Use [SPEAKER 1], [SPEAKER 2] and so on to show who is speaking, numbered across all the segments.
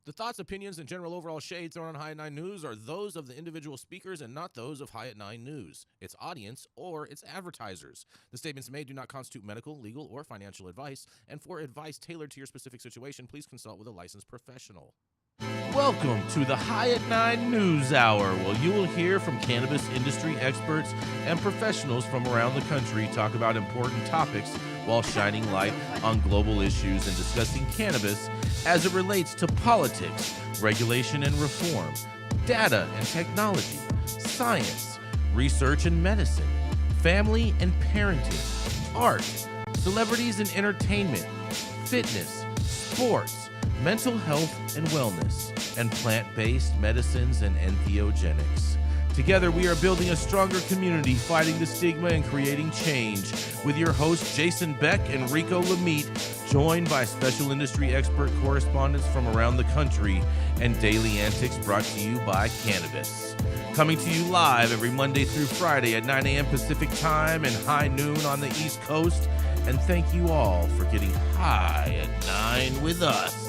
[SPEAKER 1] The thoughts, opinions, and general overall shades thrown on High at 9 News are those of the individual speakers and not those of High at 9 News, its audience, or its advertisers. The statements made do not constitute medical, legal, or financial advice, and for advice tailored to your specific situation, please consult with a licensed professional. Welcome to the High at 9 News Hour, where you will hear from cannabis industry experts and professionals from around the country talk about important topics while shining light on global issues and discussing cannabis as it relates to politics, regulation and reform, data and technology, science, research and medicine, family and parenting, art, celebrities and entertainment, fitness, sports, mental health and wellness, and plant-based medicines and entheogenics. Together, we are building a stronger community, fighting the stigma and creating change. With your hosts, Jason Beck and Rico Lamitte, joined by special industry expert correspondents from around the country, and daily antics brought to you by Cannabis. Coming to you live every Monday through Friday at 9 a.m. Pacific Time and high noon on the East Coast. And thank you all for getting high at 9 with us.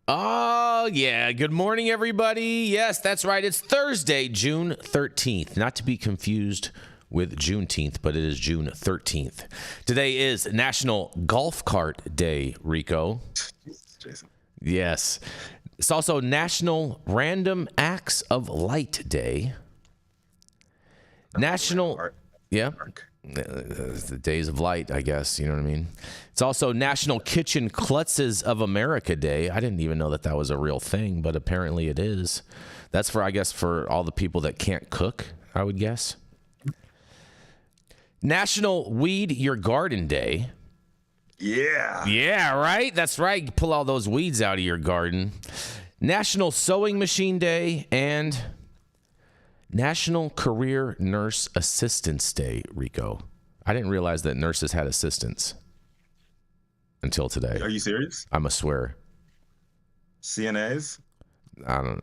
[SPEAKER 1] Oh, yeah. Good morning, everybody. Yes, that's right. It's Thursday, June 13th. Not to be confused with Juneteenth, but it is June 13th. Today is National Golf Cart Day, Rico.
[SPEAKER 2] Jason.
[SPEAKER 1] Yes. It's also National Random Acts of Light Day. National... Yeah. The days of light, I guess. You know what I mean? It's also National Kitchen Klutzes of America Day. I didn't even know that that was a real thing, but apparently it is. That's for, I guess, for all the people that can't cook, I would guess. National Weed Your Garden Day.
[SPEAKER 2] Yeah.
[SPEAKER 1] Yeah, right? That's right. Pull all those weeds out of your garden. National Sewing Machine Day and National Career Nurse Assistance Day, Rico. I didn't realize that nurses had assistants until today.
[SPEAKER 2] Are you serious?
[SPEAKER 1] I must swear.
[SPEAKER 2] CNAs?
[SPEAKER 1] I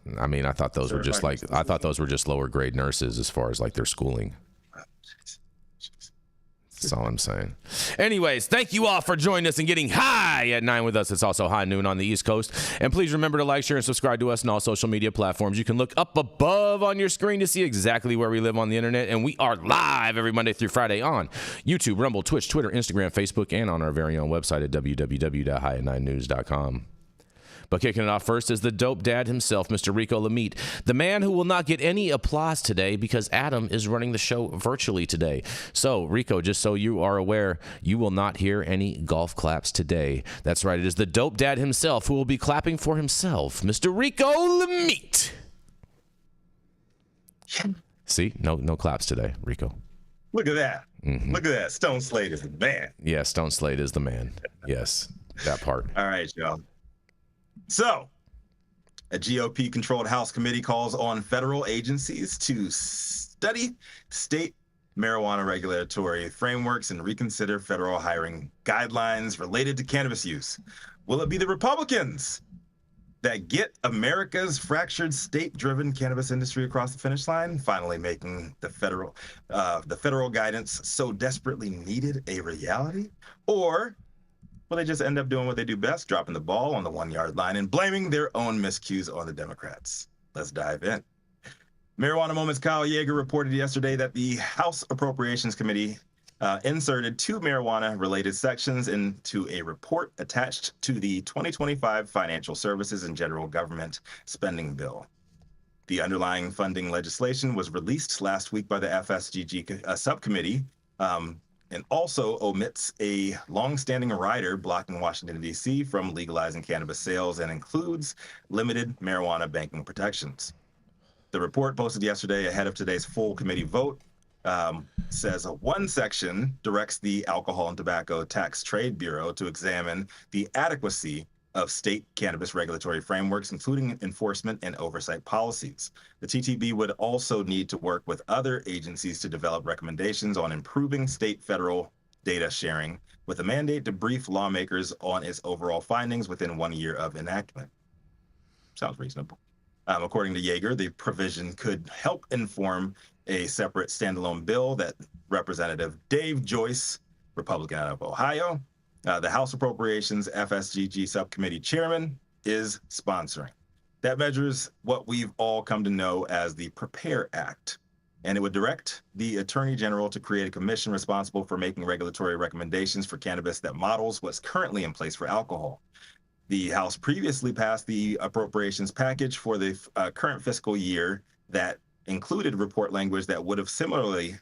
[SPEAKER 1] thought those were just like, I thought those were just lower grade nurses as far as like their schooling. That's all I'm saying. Anyways, thank you all for joining us and getting high at 9 with us. It's also high noon on the East Coast. And please remember to like, share, and subscribe to us on all social media platforms. You can look up above on your screen to see exactly where we live on the internet. And we are live every Monday through Friday on YouTube, Rumble, Twitch, Twitter, Instagram, Facebook, and on our very own website at www.highat9news.com. But kicking it off first is the dope dad himself, Mr. Rico Lamitte, the man who will not get any applause today because Adam is running the show virtually today. So, Rico, just so you are aware, you will not hear any golf claps today. That's right, it is the dope dad himself who will be clapping for himself, Mr. Rico Lamitte. See, no claps today, Rico.
[SPEAKER 2] Look at that.
[SPEAKER 1] Mm-hmm.
[SPEAKER 2] Look at that. Stone Slade is the man.
[SPEAKER 1] Yeah, Stone Slade is the man. Yes, that part.
[SPEAKER 2] All right, y'all. So, a GOP-controlled House committee calls on federal agencies to study state marijuana regulatory frameworks and reconsider federal hiring guidelines related to cannabis use. Will it be the Republicans that get America's fractured state-driven cannabis industry across the finish line, finally making the federal guidance so desperately needed a reality? Or will they just end up doing what they do best, dropping the ball on the 1-yard line and blaming their own miscues on the Democrats? Let's dive in. Marijuana Moment's Kyle Yeager reported yesterday that the House Appropriations Committee inserted 2 marijuana-related sections into a report attached to the 2025 Financial Services and General Government Spending Bill. The underlying funding legislation was released last week by the FSGG subcommittee, and also omits a long-standing rider blocking Washington, D.C. from legalizing cannabis sales and includes limited marijuana banking protections. The report posted yesterday ahead of today's full committee vote says one section directs the Alcohol and Tobacco Tax Trade Bureau to examine the adequacy of state cannabis regulatory frameworks, including enforcement and oversight policies. The TTB would also need to work with other agencies to develop recommendations on improving state-federal data sharing, with a mandate to brief lawmakers on its overall findings within 1 year of enactment. Sounds reasonable. According to Yeager, the provision could help inform a separate standalone bill that Representative Dave Joyce, Republican out of Ohio, the House Appropriations FSGG Subcommittee Chairman, is sponsoring. That measures what we've all come to know as the PREPARE Act, and it would direct the Attorney General to create a commission responsible for making regulatory recommendations for cannabis that models what's currently in place for alcohol. The House previously passed the appropriations package for the current fiscal year that included report language that would have similarly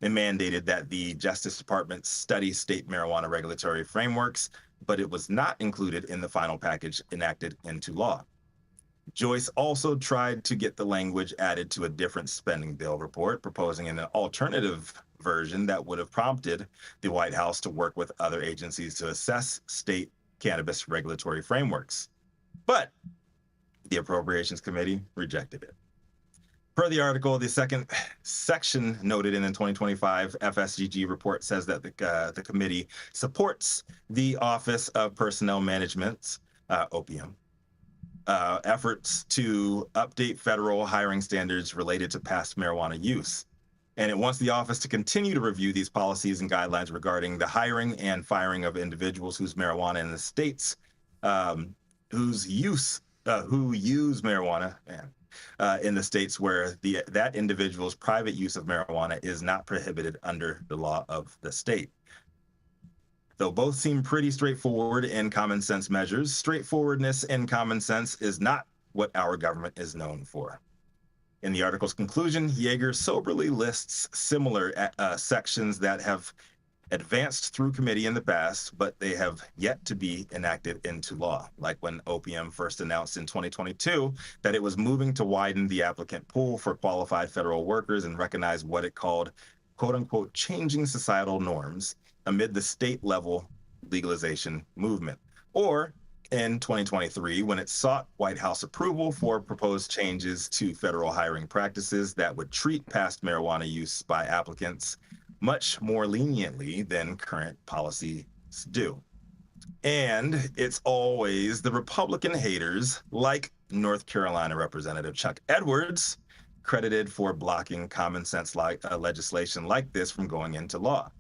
[SPEAKER 2] mandated that the Justice Department study state marijuana regulatory frameworks, but it was not included in the final package enacted into law. Joyce also tried to get the language added to a different spending bill report, proposing an alternative version that would have prompted the White House to work with other agencies to assess state cannabis regulatory frameworks. But the Appropriations Committee rejected it. Per the article, the second section noted in the 2025 FSGG report says that the committee supports the Office of Personnel Management's, OPM, efforts to update federal hiring standards related to past marijuana use. And it wants the office to continue to review these policies and guidelines regarding the hiring and firing of individuals whose marijuana in the states, who use marijuana, in the states where that individual's private use of marijuana is not prohibited under the law of the state. Though both seem pretty straightforward and common sense measures, straightforwardness and common sense is not what our government is known for. In the article's conclusion, Yeager soberly lists similar sections that have advanced through committee in the past, but they have yet to be enacted into law, like when OPM first announced in 2022 that it was moving to widen the applicant pool for qualified federal workers and recognize what it called, quote unquote, changing societal norms amid the state-level legalization movement. Or in 2023, when it sought White House approval for proposed changes to federal hiring practices that would treat past marijuana use by applicants much more leniently than current policies do. And it's always the Republican haters, like North Carolina Representative Chuck Edwards, credited for blocking common sense legislation like this from going into law.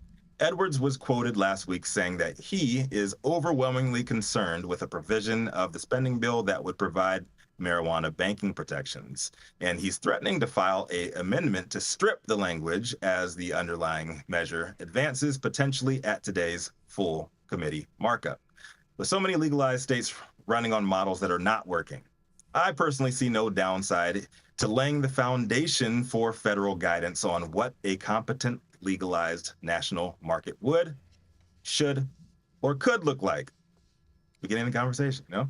[SPEAKER 2] Edwards was quoted last week saying that he is overwhelmingly concerned with a provision of the spending bill that would provide marijuana banking protections, and he's threatening to file an amendment to strip the language as the underlying measure advances, potentially at today's full committee markup. With so many legalized states running on models that are not working, I personally see no downside to laying the foundation for federal guidance on what a competent legalized national market would, should, or could look like. Beginning the conversation, you know?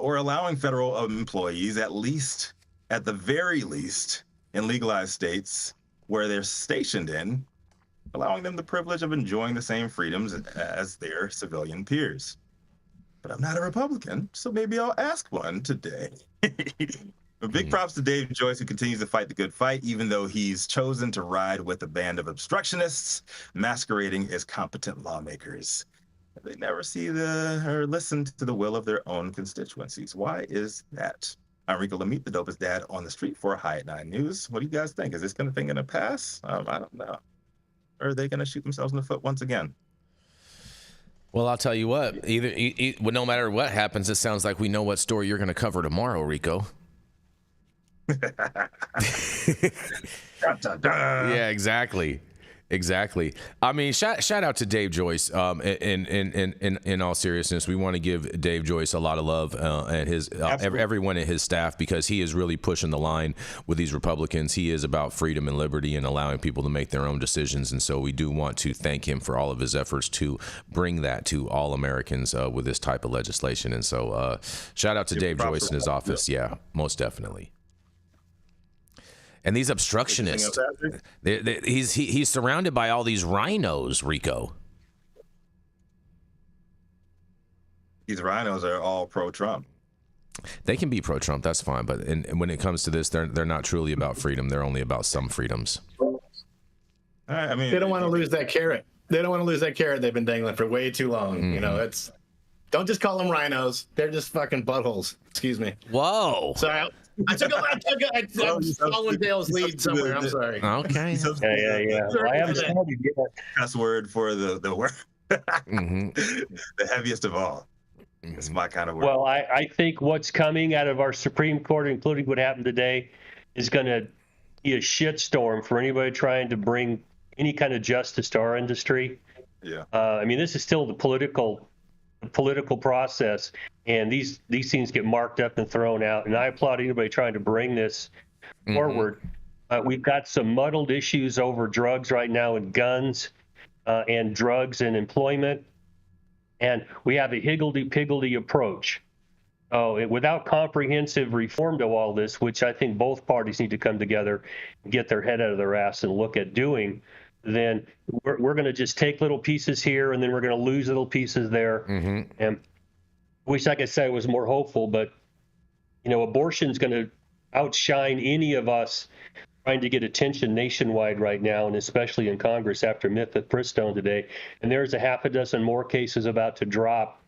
[SPEAKER 2] Or allowing federal employees, at the very least, in legalized states where they're stationed in, allowing them the privilege of enjoying the same freedoms as their civilian peers. But I'm not a Republican, so maybe I'll ask one today. Big props to Dave Joyce, who continues to fight the good fight, even though he's chosen to ride with a band of obstructionists masquerading as competent lawmakers. They never see or listen to the will of their own constituencies. Why is that? I'm Rico Lamitte, the dopest dad on the street for High at 9 News. What do you guys think? Is this thing going to pass? I don't know. Or are they going to shoot themselves in the foot once again?
[SPEAKER 1] Well, I'll tell you what. No matter what happens, it sounds like we know what story you're going to cover tomorrow, Rico. Yeah, exactly. I mean, shout out to Dave Joyce. In all seriousness, we want to give Dave Joyce a lot of love and his everyone at his staff, because he is really pushing the line with these Republicans. He is about freedom and liberty and allowing people to make their own decisions. And so we do want to thank him for all of his efforts to bring that to all Americans with this type of legislation. And so shout out to Dave Joyce and his office. Yeah, most definitely. And these obstructionists, he's surrounded by all these rhinos, Rico.
[SPEAKER 2] These rhinos are all pro-Trump.
[SPEAKER 1] They can be pro-Trump, that's fine. But when it comes to this, they're not truly about freedom. They're only about some freedoms.
[SPEAKER 2] I mean,
[SPEAKER 3] they don't want to lose that carrot. They don't want to lose that carrot they've been dangling for way too long. Mm-hmm. You know, don't just call them rhinos. They're just fucking buttholes. Excuse me.
[SPEAKER 1] Whoa.
[SPEAKER 3] So I'm following Dale's lead somewhere. I'm sorry.
[SPEAKER 1] Okay.
[SPEAKER 4] Yeah. Well, I haven't started yet.
[SPEAKER 2] Cuss word for the word.
[SPEAKER 1] Mm-hmm.
[SPEAKER 2] The heaviest of all. It's my kind of word.
[SPEAKER 4] Well, I think what's coming out of our Supreme Court, including what happened today, is going to be a shitstorm for anybody trying to bring any kind of justice to our industry.
[SPEAKER 2] Yeah.
[SPEAKER 4] I mean, this is still the political process, and these things get marked up and thrown out. And I applaud anybody trying to bring this forward. We've got some muddled issues over drugs right now, and guns, and drugs and employment, and we have a higgledy-piggledy approach. Without comprehensive reform to all this, which I think both parties need to come together and get their head out of their ass and look at doing, then we're going to just take little pieces here, and then we're going to lose little pieces there. And I wish I could say I was more hopeful, but abortion's going to outshine any of us trying to get attention nationwide right now, and especially in Congress after Myth at Pristone today. And there's a half a dozen more cases about to drop.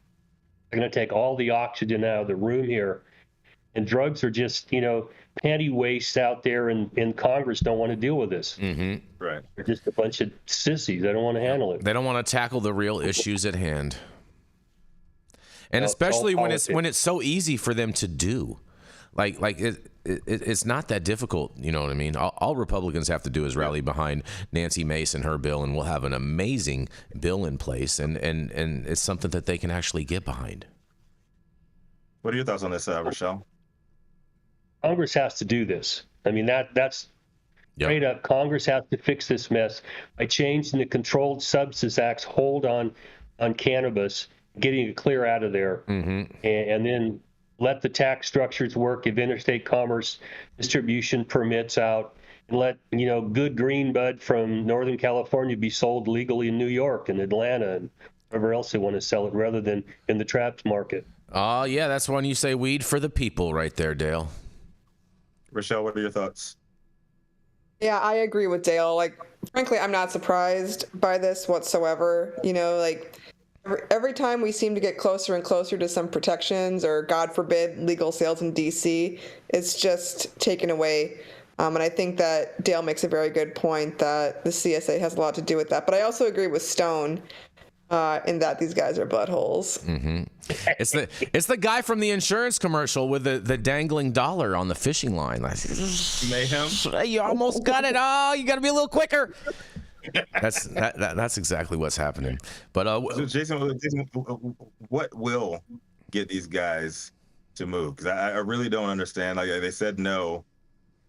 [SPEAKER 4] They're going to take all the oxygen out of the room here. And drugs are just, panty waste out there, and Congress don't want to deal with this.
[SPEAKER 2] Right.
[SPEAKER 4] They're just a bunch of sissies. They don't want to handle it.
[SPEAKER 1] They don't want to tackle the real issues at hand. And
[SPEAKER 4] Well,
[SPEAKER 1] especially when
[SPEAKER 4] politics.
[SPEAKER 1] it's so easy for them to do. Like it's not that difficult, you know what I mean? All Republicans have to do is rally behind Nancy Mace and her bill, and we'll have an amazing bill in place, and it's something that they can actually get behind.
[SPEAKER 2] What are your thoughts on this, Rachelle?
[SPEAKER 4] Congress has to do this. I mean, that's straight up. Congress has to fix this mess by changing the Controlled Substance Act's hold on cannabis, getting it clear out of there, and then let the tax structures work, give interstate commerce distribution permits out, and let good green bud from Northern California be sold legally in New York and Atlanta and wherever else they want to sell it, rather than in the traps market.
[SPEAKER 1] Oh, yeah, that's when you say weed for the people right there, Dale.
[SPEAKER 2] Rachelle, what are your thoughts?
[SPEAKER 5] Yeah, I agree with Dale. Like, frankly, I'm not surprised by this whatsoever. Every time we seem to get closer and closer to some protections, or God forbid, legal sales in DC, it's just taken away. And I think that Dale makes a very good point that the CSA has a lot to do with that. But I also agree with Stone in that these guys are buttholes.
[SPEAKER 1] It's the guy from the insurance commercial with the dangling dollar on the fishing line.
[SPEAKER 2] Mayhem.
[SPEAKER 1] You almost got it. Oh, you got to be a little quicker. That's exactly what's happening. But
[SPEAKER 2] so Jason, what will get these guys to move? Because I really don't understand. Like, they said no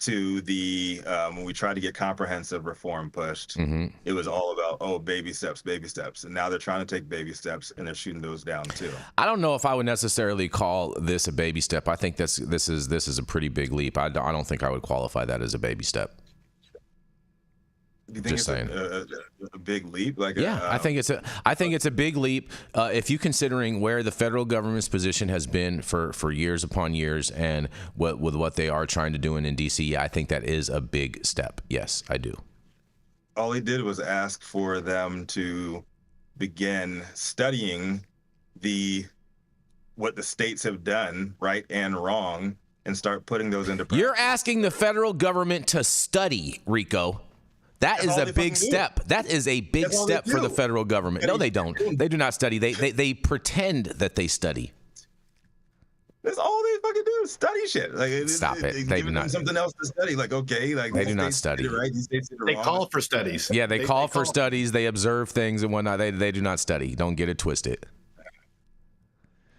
[SPEAKER 2] to the when we tried to get comprehensive reform pushed. It was all about baby steps, and now they're trying to take baby steps, and they're shooting those down too.
[SPEAKER 1] I don't know if I would necessarily call this a baby step. I think this is a pretty big leap. I don't think I would qualify that as a baby step.
[SPEAKER 2] Do you think
[SPEAKER 1] Just
[SPEAKER 2] it's a big leap? Like,
[SPEAKER 1] yeah, I think it's a big leap if you considering where the federal government's position has been for years upon years, and with what they are trying to do in DC. I think that is a big step. Yes, I do.
[SPEAKER 2] All he did was ask for them to begin studying what the states have done right and wrong, and start putting those into practice.
[SPEAKER 1] You're asking the federal government to study, Rico. That's is a big step. That is a big step for the federal government. No, they don't. They do not study. They pretend that they study.
[SPEAKER 2] That's all they fucking do is study shit. Like,
[SPEAKER 1] Stop it. They do not.
[SPEAKER 2] Something else to study. Like, okay, like
[SPEAKER 1] they do not study.
[SPEAKER 2] Right? These states did it
[SPEAKER 3] They
[SPEAKER 2] wrong.
[SPEAKER 3] call for studies.
[SPEAKER 1] Yeah, they call for studies. They observe things and whatnot. They do not study. Don't get it twisted.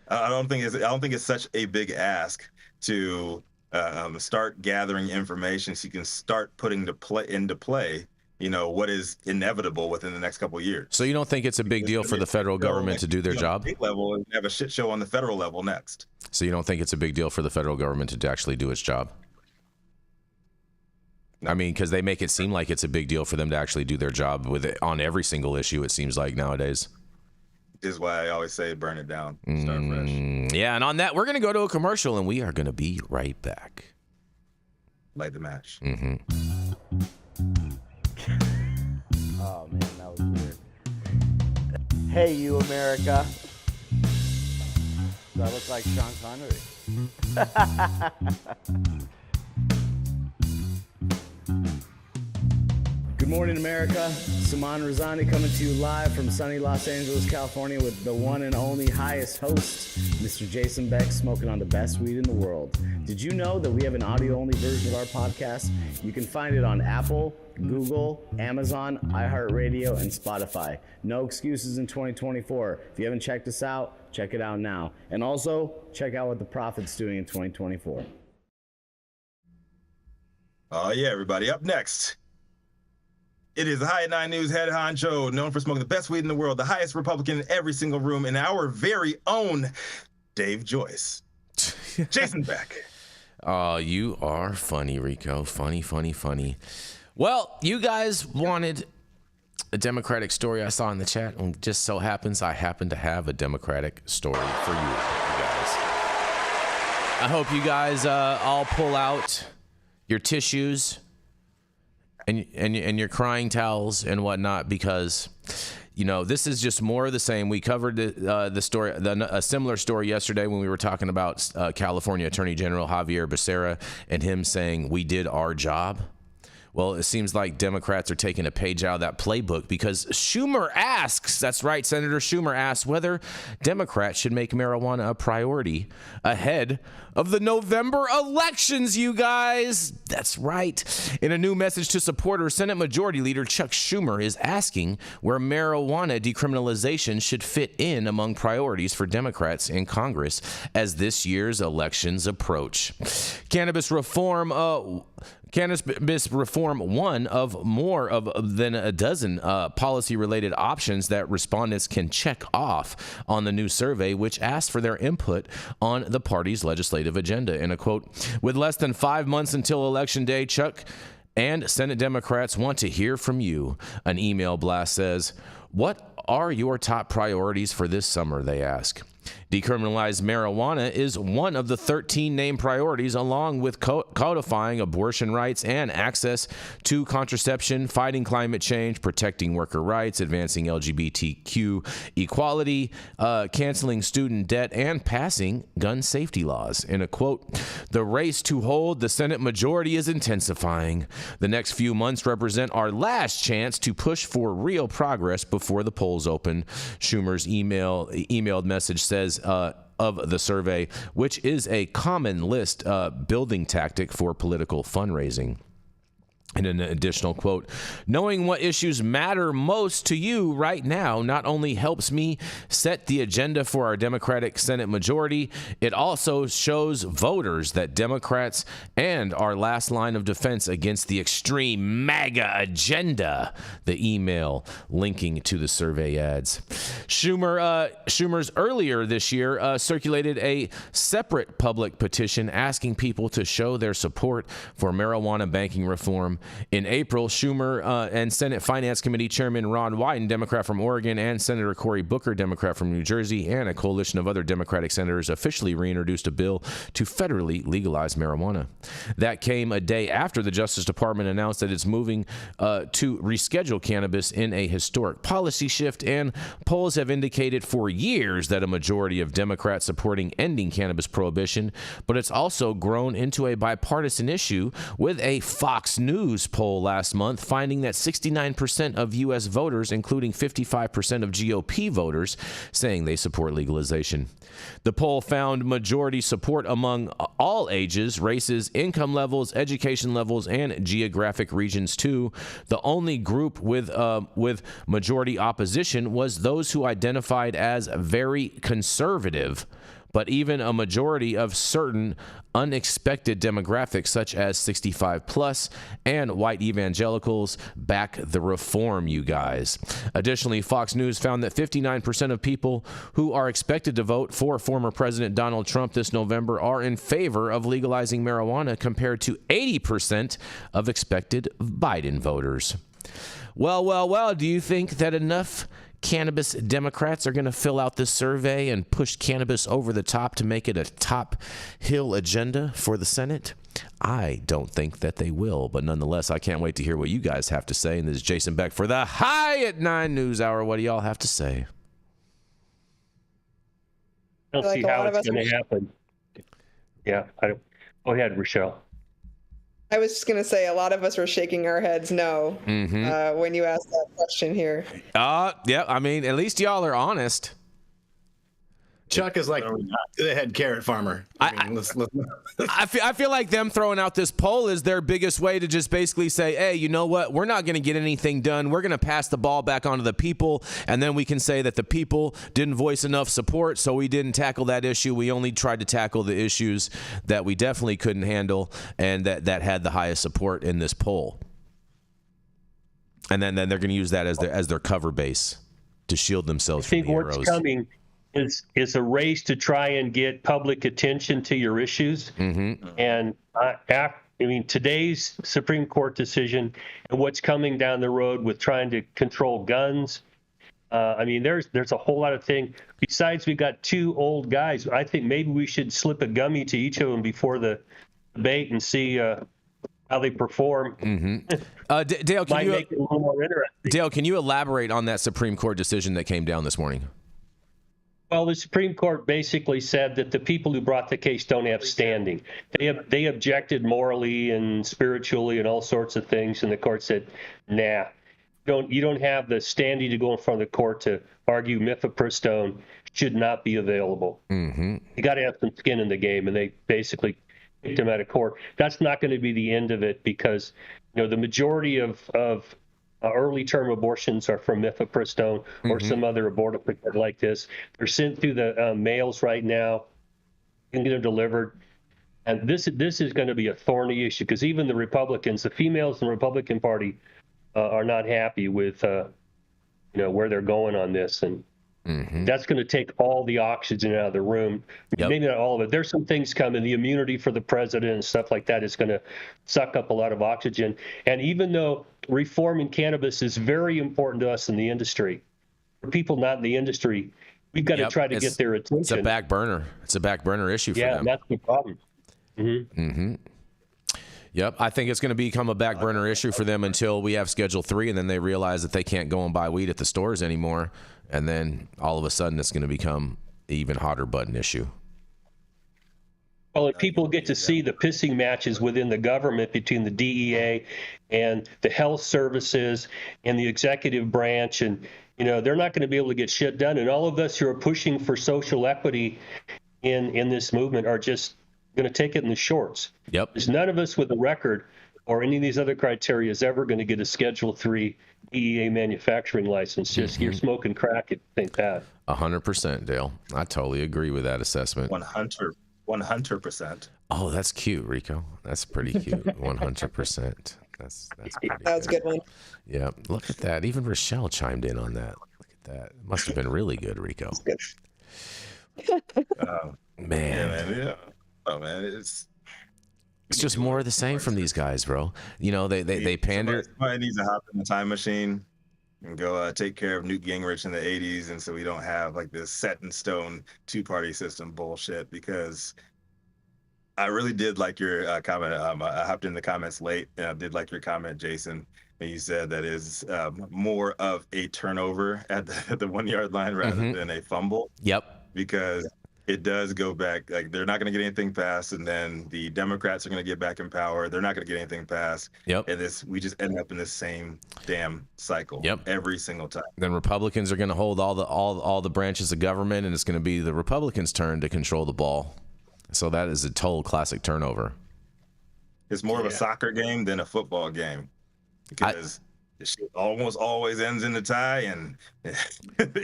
[SPEAKER 2] I don't think it's such a big ask to start gathering information so you can start putting into play what is inevitable within the next couple of years.
[SPEAKER 1] So you don't think it's a big deal for the federal government to do their job?
[SPEAKER 2] State level, and have a shit show on the federal level next.
[SPEAKER 1] So you don't think it's a big deal for the federal government to actually do its job? I mean, because they make it seem like it's a big deal for them to actually do their job on every single issue, it seems like nowadays.
[SPEAKER 2] Is why I always say burn it down. Start fresh.
[SPEAKER 1] Yeah, and on that, we're going to go to a commercial, and we are going to be right back.
[SPEAKER 2] Light the match.
[SPEAKER 6] Oh man, that was weird. Hey, you America. Do I look like Sean Connery? Good morning, America. Saman Razani coming to you live from sunny Los Angeles, California with the one and only highest host, Mr. Jason Beck, smoking on the best weed in the world. Did you know that we have an audio-only version of our podcast? You can find it on Apple, Google, Amazon, iHeartRadio, and Spotify. No excuses in 2024. If you haven't checked us out, check it out now. And also, check out what the Prophet's doing in 2024.
[SPEAKER 2] Oh, yeah, everybody. Up next, it is the High at 9 News head honcho, known for smoking the best weed in the world, the highest Republican in every single room, and our very own Dave Joyce. Jason Beck.
[SPEAKER 1] Oh, you are funny, Rico. Funny, funny, funny. Well, you guys wanted a Democratic story I saw in the chat, and just so happens I happen to have a Democratic story for you guys. I hope you guys all pull out your tissues and your crying towels and whatnot, because you know this is just more of the same. We covered the story, a similar story yesterday when we were talking about California Attorney General Javier Becerra and him saying we did our job. Well, it seems like Democrats are taking a page out of that playbook, because Schumer asks, that's right, Senator Schumer asks whether Democrats should make marijuana a priority ahead of the November elections, you guys. That's right. In a new message to supporters, Senate Majority Leader Chuck Schumer is asking where marijuana decriminalization should fit in among priorities for Democrats in Congress as this year's elections approach. Cannabis reform, one of more than a dozen policy-related options that respondents can check off on the new survey, which asks for their input on the party's legislative agenda. In a quote, with less than 5 months until Election Day, Chuck and Senate Democrats want to hear from you. An email blast says, what are your top priorities for this summer, they ask. Decriminalized marijuana is one of the 13 named priorities, along with codifying abortion rights and access to contraception, fighting climate change, protecting worker rights, advancing LGBTQ equality, canceling student debt, and passing gun safety laws. In a quote, the race to hold the Senate majority is intensifying. The next few months represent our last chance to push for real progress before the polls open. Schumer's emailed message says of the survey, which is a common list building tactic for political fundraising. In an additional quote, knowing what issues matter most to you right now not only helps me set the agenda for our Democratic Senate majority, it also shows voters that Democrats and our last line of defense against the extreme MAGA agenda, the email linking to the survey adds. Schumer's earlier this year circulated a separate public petition asking people to show their support for marijuana banking reform. In April, Schumer and Senate Finance Committee Chairman Ron Wyden, Democrat from Oregon, and Senator Cory Booker, Democrat from New Jersey, and a coalition of other Democratic senators officially reintroduced a bill to federally legalize marijuana. That came a day after the Justice Department announced that it's moving to reschedule cannabis in a historic policy shift, and polls have indicated for years that a majority of Democrats supporting ending cannabis prohibition, but it's also grown into a bipartisan issue, with a Fox News poll last month finding that 69% of U.S. voters, including 55% of GOP voters, saying they support legalization. The poll found majority support among all ages, races, income levels, education levels, and geographic regions too. The only group with majority opposition was those who identified as very conservative. But even a majority of certain unexpected demographics, such as 65 plus and white evangelicals, back the reform, you guys. Additionally, Fox News found that 59% of people who are expected to vote for former President Donald Trump this November are in favor of legalizing marijuana, compared to 80% of expected Biden voters. Well, do you think that enough cannabis Democrats are going to fill out this survey and push cannabis over the top to make it a top hill agenda for the Senate? I don't think that they will, but nonetheless, I can't wait to hear what you guys have to say. And this is Jason Beck for the High at 9 News Hour. What do y'all have to say?
[SPEAKER 4] I don't see how it's going to happen. Yeah. Go ahead, Rachelle.
[SPEAKER 5] I was just gonna say a lot of us were shaking our heads no when you asked that question here.
[SPEAKER 1] Yeah. I mean, at least y'all are honest.
[SPEAKER 3] Chuck is like the head carrot farmer.
[SPEAKER 1] I feel like them throwing out this poll is their biggest way to just basically say, hey, you know what? We're not going to get anything done. We're going to pass the ball back onto the people, and then we can say that the people didn't voice enough support, so we didn't tackle that issue. We only tried to tackle the issues that we definitely couldn't handle and that had the highest support in this poll. And then they're going to use that as their cover base to shield themselves from the arrows.
[SPEAKER 4] What's coming is a race to try and get public attention to your issues. And I mean, today's Supreme Court decision and what's coming down the road with trying to control guns. I mean, there's a whole lot of things. Besides, we got two old guys. I think maybe we should slip a gummy to each of them before the debate and see how they perform.
[SPEAKER 1] Dale,
[SPEAKER 4] Might make it a little more interesting.
[SPEAKER 1] Dale, can you elaborate on that Supreme Court decision that came down this morning?
[SPEAKER 4] Well, the Supreme Court basically said that the people who brought the case don't have standing. They objected morally and spiritually and all sorts of things, and the court said, nah, you don't have the standing to go in front of the court to argue mifepristone should not be available. You got to have some skin in the game, and they basically kicked him out of court. That's not going to be the end of it because, you know, the majority of early-term abortions are from mifepristone or some other abortive like this. They're sent through the mails right now. You can get them delivered. And this is going to be a thorny issue because even the Republicans, the females in the Republican Party, are not happy with where they're going on this. And that's going to take all the oxygen out of the room. Maybe not all of it. There's some things coming. The immunity for the president and stuff like that is going to suck up a lot of oxygen. And even though reform in cannabis is very important to us in the industry, for people not in the industry, we've got to try to get their attention.
[SPEAKER 1] It's a back burner. It's a back burner issue for them.
[SPEAKER 4] Yeah, that's the problem.
[SPEAKER 1] Yep, I think it's going to become a back burner issue for them until we have Schedule 3, and then they realize that they can't go and buy weed at the stores anymore, and then all of a sudden it's going to become an even hotter button issue.
[SPEAKER 4] Well, if people get to see the pissing matches within the government between the DEA and the health services and the executive branch, and they're not going to be able to get shit done, and all of us who are pushing for social equity in this movement are just going to take it in the shorts.
[SPEAKER 1] Yep.
[SPEAKER 4] There's none of us with a record or any of these other criteria is ever going to get a Schedule 3 DEA manufacturing license. Just you're smoking crack if you think that.
[SPEAKER 1] 100%, Dale. I totally agree with that assessment.
[SPEAKER 2] 100%.
[SPEAKER 1] Oh, that's cute, Rico. That's pretty cute. 100%. That's pretty
[SPEAKER 5] That was a good one.
[SPEAKER 1] Yeah, look at that. Even Rachelle chimed in on that. Look at that. It must have been really good, Rico. Man.
[SPEAKER 2] Yeah, man. Yeah. Oh man, it's
[SPEAKER 1] just more of the same from these guys, bro. They pander.
[SPEAKER 2] Somebody needs to hop in the time machine and go take care of Newt Gingrich in the 80s, and so we don't have like this set in stone two-party system bullshit. Because I really did like your comment. I hopped in the comments late, and I did like your comment, Jason. And you said that is more of a turnover at the 1 yard line rather than a fumble.
[SPEAKER 1] Yep.
[SPEAKER 2] Because it does go back, like they're not going to get anything passed, and then the Democrats are going to get back in power. They're not going to get anything passed.
[SPEAKER 1] Yep.
[SPEAKER 2] And we just end up in this same damn cycle.
[SPEAKER 1] Yep.
[SPEAKER 2] Every single time.
[SPEAKER 1] Then Republicans are going to hold all the branches of government, and it's going to be the Republicans' turn to control the ball. So that is a total classic turnover.
[SPEAKER 2] It's more of a soccer game than a football game, because the shit almost always ends in a tie, and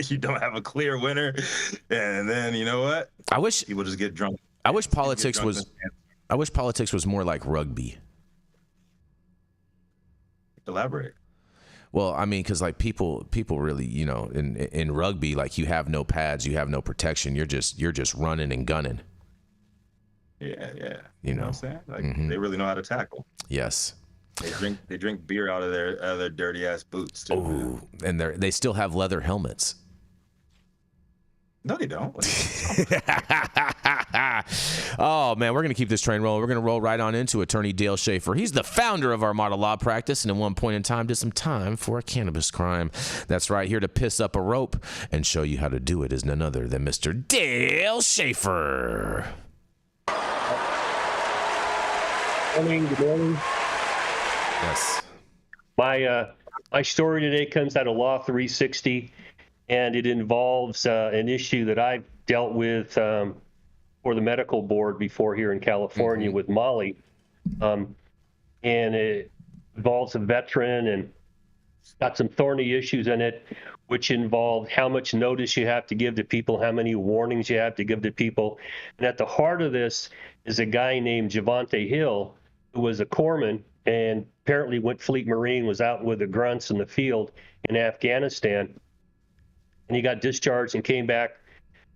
[SPEAKER 2] you don't have a clear winner. And then you know what?
[SPEAKER 1] I wish
[SPEAKER 2] people just get drunk.
[SPEAKER 1] I wish politics was more like rugby.
[SPEAKER 2] Elaborate.
[SPEAKER 1] Well, I mean, because like people really, in rugby, like you have no pads, you have no protection. You're just running and gunning.
[SPEAKER 2] Yeah.
[SPEAKER 1] You know
[SPEAKER 2] what I'm saying? Like they really know how to tackle.
[SPEAKER 1] Yes.
[SPEAKER 2] They drink beer out of their dirty ass boots too.
[SPEAKER 1] Oh, and they still have leather helmets.
[SPEAKER 2] No, they don't.
[SPEAKER 1] Oh man, we're gonna keep this train rolling. We're gonna roll right on into Attorney Dale Schafer. He's the founder of our model law practice, and at one point in time did some time for a cannabis crime. That's right, here to piss up a rope and show you how to do it is none other than Mr. Dale Schafer.
[SPEAKER 4] Good morning.
[SPEAKER 1] Yes.
[SPEAKER 4] My story today comes out of Law 360, and it involves an issue that I've dealt with for the medical board before here in California with Molly. And it involves a veteran and got some thorny issues in it, which involve how much notice you have to give to people, how many warnings you have to give to people. And at the heart of this is a guy named Javante Hill, who was a corpsman and apparently went Fleet Marine, was out with the grunts in the field in Afghanistan. And he got discharged and came back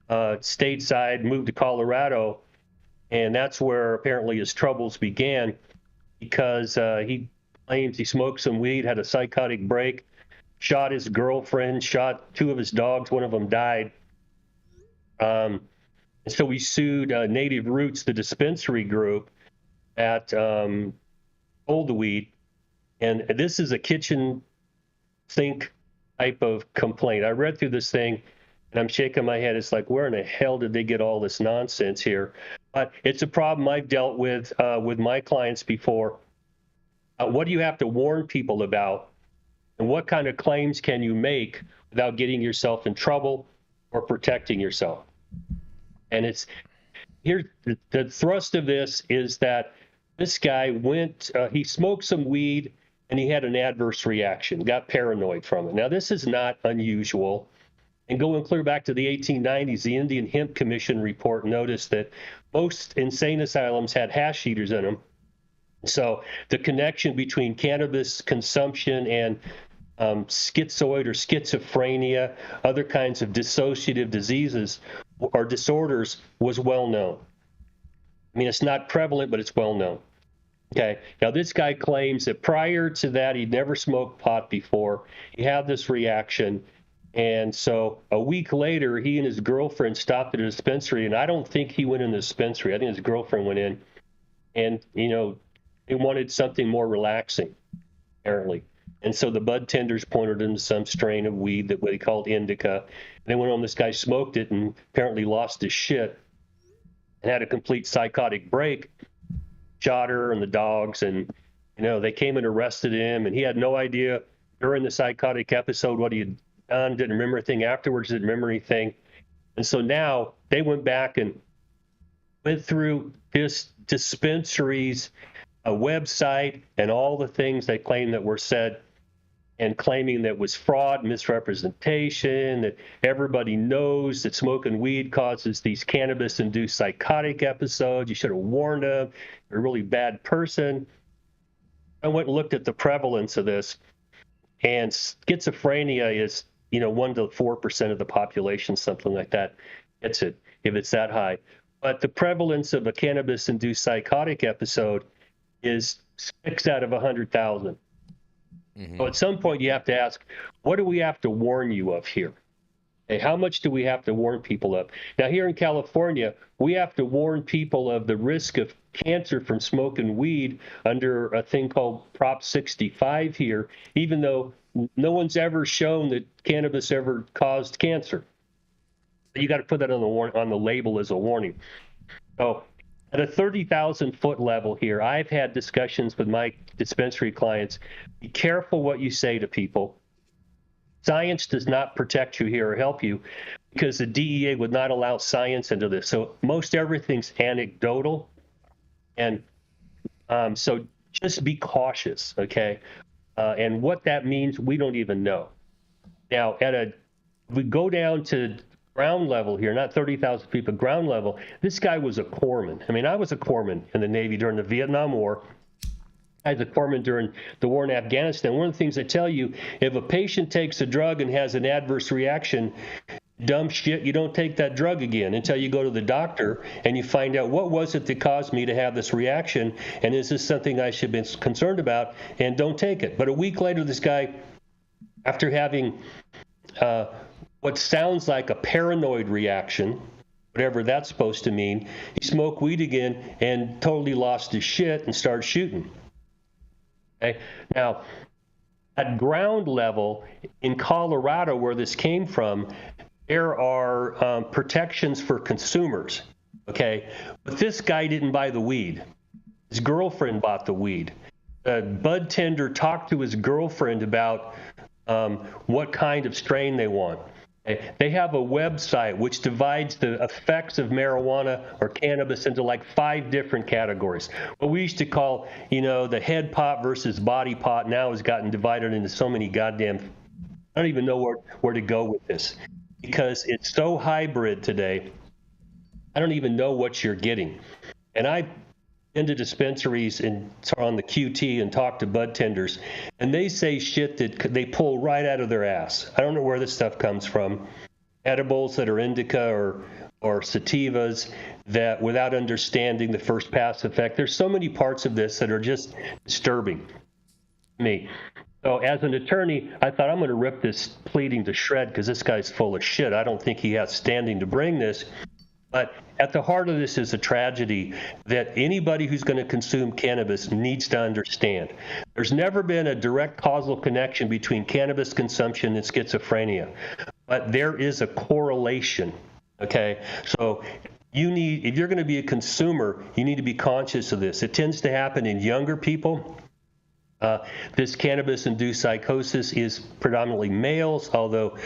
[SPEAKER 4] stateside, moved to Colorado. And that's where apparently his troubles began, because he claims he smoked some weed, had a psychotic break, shot his girlfriend, shot 2 of his dogs, one of them died. And so we sued Native Roots, the dispensary group, that sold the weed. And this is a kitchen sink type of complaint. I read through this thing and I'm shaking my head. It's like, where in the hell did they get all this nonsense here? But it's a problem I've dealt with my clients before. What do you have to warn people about? And what kind of claims can you make without getting yourself in trouble or protecting yourself? And it's here, the thrust of this is that this guy he smoked some weed and he had an adverse reaction, got paranoid from it. Now, this is not unusual. And going clear back to the 1890s, the Indian Hemp Commission report noticed that most insane asylums had hash eaters in them. So the connection between cannabis consumption and schizoid or schizophrenia, other kinds of dissociative diseases or disorders was well known. I mean, it's not prevalent, but it's well known. Okay. Now, this guy claims that prior to that, he'd never smoked pot before. He had this reaction. And so a week later, he and his girlfriend stopped at a dispensary. And I don't think he went in the dispensary. I think his girlfriend went in. And, they wanted something more relaxing, apparently. And so the bud tenders pointed him to some strain of weed that they called indica. And they went on, this guy smoked it and apparently lost his shit and had a complete psychotic break, shot her and the dogs. And, they came and arrested him. And he had no idea during the psychotic episode what he had done, didn't remember anything afterwards, didn't remember anything. And so now they went back and went through this dispensary's a website and all the things they claim that were said, and claiming that was fraud, misrepresentation, that everybody knows that smoking weed causes these cannabis-induced psychotic episodes. You should have warned them. You're a really bad person. I went and looked at the prevalence of this, and schizophrenia is, 1 to 4% of the population, something like that. That's it, if it's that high. But the prevalence of a cannabis-induced psychotic episode is 6 out of 100,000. So at some point you have to ask, what do we have to warn you of here? Okay, how much do we have to warn people of? Now, here in California, we have to warn people of the risk of cancer from smoking weed under a thing called Prop 65 here, even though no one's ever shown that cannabis ever caused cancer. You got to put that on the label as a warning. So at a 30,000 foot level here, I've had discussions with my dispensary clients. Be careful what you say to people. Science does not protect you here or help you, because the DEA would not allow science into this. So most everything's anecdotal. And so just be cautious, okay? And what that means, we don't even know. Now, we go down to ground level here, not 30,000 feet, but ground level. This guy was a corpsman. I mean, I was a corpsman in the Navy during the Vietnam War. I was a corpsman during the war in Afghanistan. One of the things I tell you, if a patient takes a drug and has an adverse reaction, dumb shit, you don't take that drug again until you go to the doctor and you find out what was it that caused me to have this reaction, and is this something I should be concerned about, and don't take it. But a week later, this guy, after having what sounds like a paranoid reaction, whatever that's supposed to mean, he smoked weed again and totally lost his shit and started shooting. Okay? Now, at ground level in Colorado, where this came from, there are protections for consumers, okay? But this guy didn't buy the weed. His girlfriend bought the weed. A bud tender talked to his girlfriend about what kind of strain they want. They have a website which divides the effects of marijuana or cannabis into like 5 different categories. What we used to call, the head pot versus body pot now has gotten divided into so many goddamn, I don't even know where to go with this, because it's so hybrid today. I don't even know what you're getting. And I've been to dispensaries and on the QT and talk to bud tenders, and they say shit that they pull right out of their ass. I don't know where this stuff comes from. Edibles that are indica or sativas that, without understanding the first pass effect, there's so many parts of this that are just disturbing to me. So as an attorney, I thought, I'm going to rip this pleading to shred because this guy's full of shit. I don't think he has standing to bring this. But at the heart of this is a tragedy that anybody who's going to consume cannabis needs to understand. There's never been a direct causal connection between cannabis consumption and schizophrenia, but there is a correlation, okay? So if you're going to be a consumer, you need to be conscious of this. It tends to happen in younger people. This cannabis-induced psychosis is predominantly males, although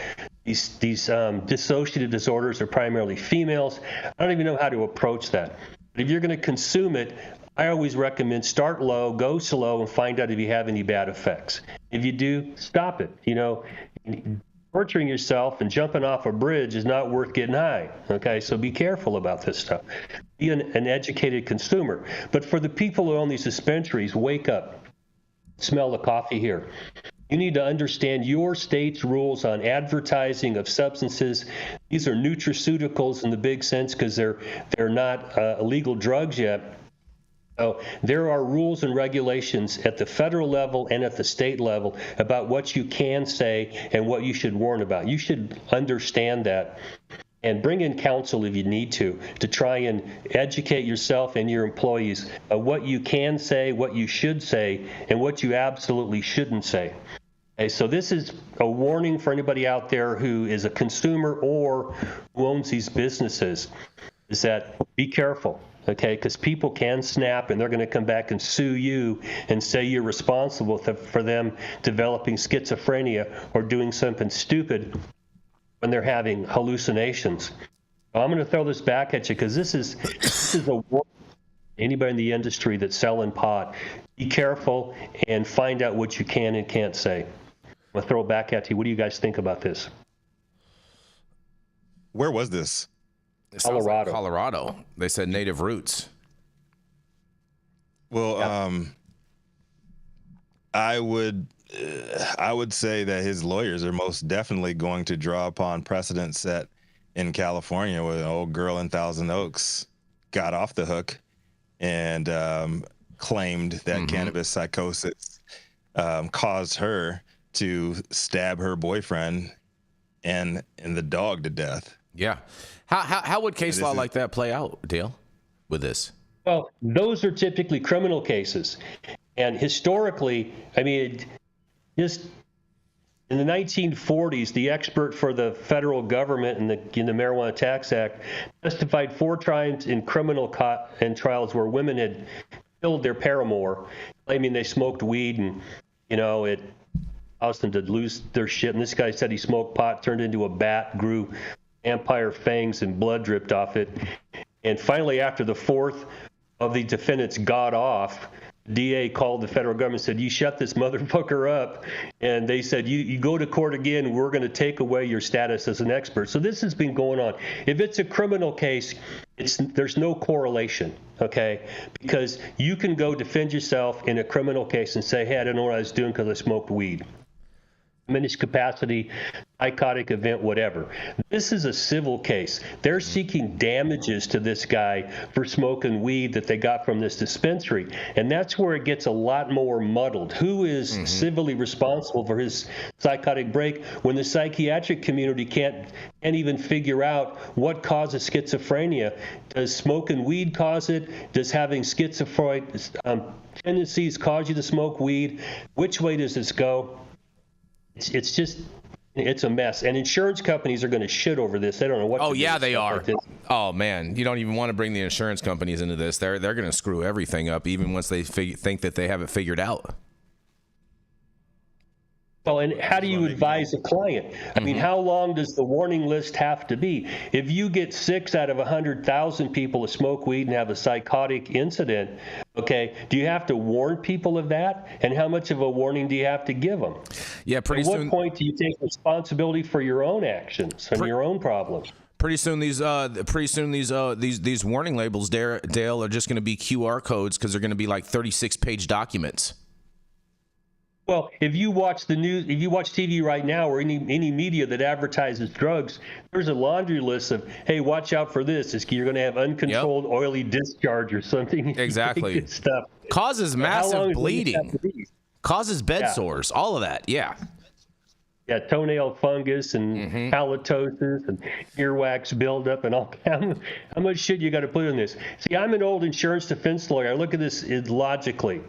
[SPEAKER 4] these dissociative disorders are primarily females. I don't even know how to approach that. But if you're going to consume it, I always recommend start low, go slow, and find out if you have any bad effects. If you do, stop it. Torturing yourself and jumping off a bridge is not worth getting high. Okay, so be careful about this stuff. Be an educated consumer. But for the people who own these dispensaries, wake up. Smell the coffee here. You need to understand your state's rules on advertising of substances. These are nutraceuticals in the big sense because they're not illegal drugs yet. So there are rules and regulations at the federal level and at the state level about what you can say and what you should warn about. You should understand that and bring in counsel if you need to try and educate yourself and your employees of what you can say, what you should say, and what you absolutely shouldn't say. Okay, so this is a warning for anybody out there who is a consumer or who owns these businesses, is that be careful, okay? Because people can snap and they're going to come back and sue you and say you're responsible for them developing schizophrenia or doing something stupid when they're having hallucinations. I'm going to throw this back at you because this is a warning. Anybody in the industry that's selling pot, be careful and find out what you can and can't say. I'm going to throw it back at you. What do you guys think about this?
[SPEAKER 2] Where was this?
[SPEAKER 4] Colorado.
[SPEAKER 1] Like Colorado. They said native roots.
[SPEAKER 2] Well, yep. I would say that his lawyers are most definitely going to draw upon precedents set in California where an old girl in Thousand Oaks got off the hook and claimed that cannabis psychosis caused her to stab her boyfriend and the dog to death.
[SPEAKER 1] Yeah. How would case law like that play out, Dale, with this?
[SPEAKER 4] Well, those are typically criminal cases. And historically, I mean, just in the 1940s, the expert for the federal government in the Marijuana Tax Act testified 4 times in criminal trials where women had killed their paramour, claiming they smoked weed and, it caused them to lose their shit. And this guy said he smoked pot, turned into a bat, grew vampire fangs, and blood dripped off it. And finally, after the 4th of the defendants got off, DA called the federal government and said, you shut this motherfucker up. And they said, you go to court again, we're going to take away your status as an expert. So this has been going on. If it's a criminal case, there's no correlation, okay? Because you can go defend yourself in a criminal case and say, hey, I don't know what I was doing because I smoked weed. Diminished capacity, psychotic event, whatever. This is a civil case. They're seeking damages to this guy for smoking weed that they got from this dispensary. And that's where it gets a lot more muddled. Who is civilly responsible for his psychotic break when the psychiatric community can't even figure out what causes schizophrenia? Does smoking weed cause it? Does having schizophrenic tendencies cause you to smoke weed? Which way does this go? It's just It's a mess, and insurance companies are going to shit over this. They don't know what.
[SPEAKER 1] Oh
[SPEAKER 4] to do
[SPEAKER 1] yeah,
[SPEAKER 4] with
[SPEAKER 1] they
[SPEAKER 4] stuff
[SPEAKER 1] are.
[SPEAKER 4] like this.
[SPEAKER 1] Oh man, you don't even want to bring the insurance companies into this. They're going to screw everything up, even once they think that they have it figured out.
[SPEAKER 4] Well, and how do you advise a client? I mean, how long does the warning list have to be? If you get 6 out of 100,000 people to smoke weed and have a psychotic incident, okay, do you have to warn people of that? And how much of a warning do you have to give them?
[SPEAKER 1] Yeah, pretty soon.
[SPEAKER 4] At what point do you take responsibility for your own actions and your own problems?
[SPEAKER 1] Pretty soon these warning labels, Dale, are just going to be QR codes because they're going to be like 36-page documents.
[SPEAKER 4] Well, if you watch the news, if you watch TV right now or any media that advertises drugs, there's a laundry list of, hey, watch out for this. You're going to have uncontrolled oily discharge or something.
[SPEAKER 1] Exactly.
[SPEAKER 4] Stuff.
[SPEAKER 1] Causes massive bleeding. Causes bed sores. All of that. Yeah.
[SPEAKER 4] Yeah, toenail fungus and halitosis and earwax buildup and all. How much shit you got to put in this? See, I'm an old insurance defense lawyer. I look at this logically.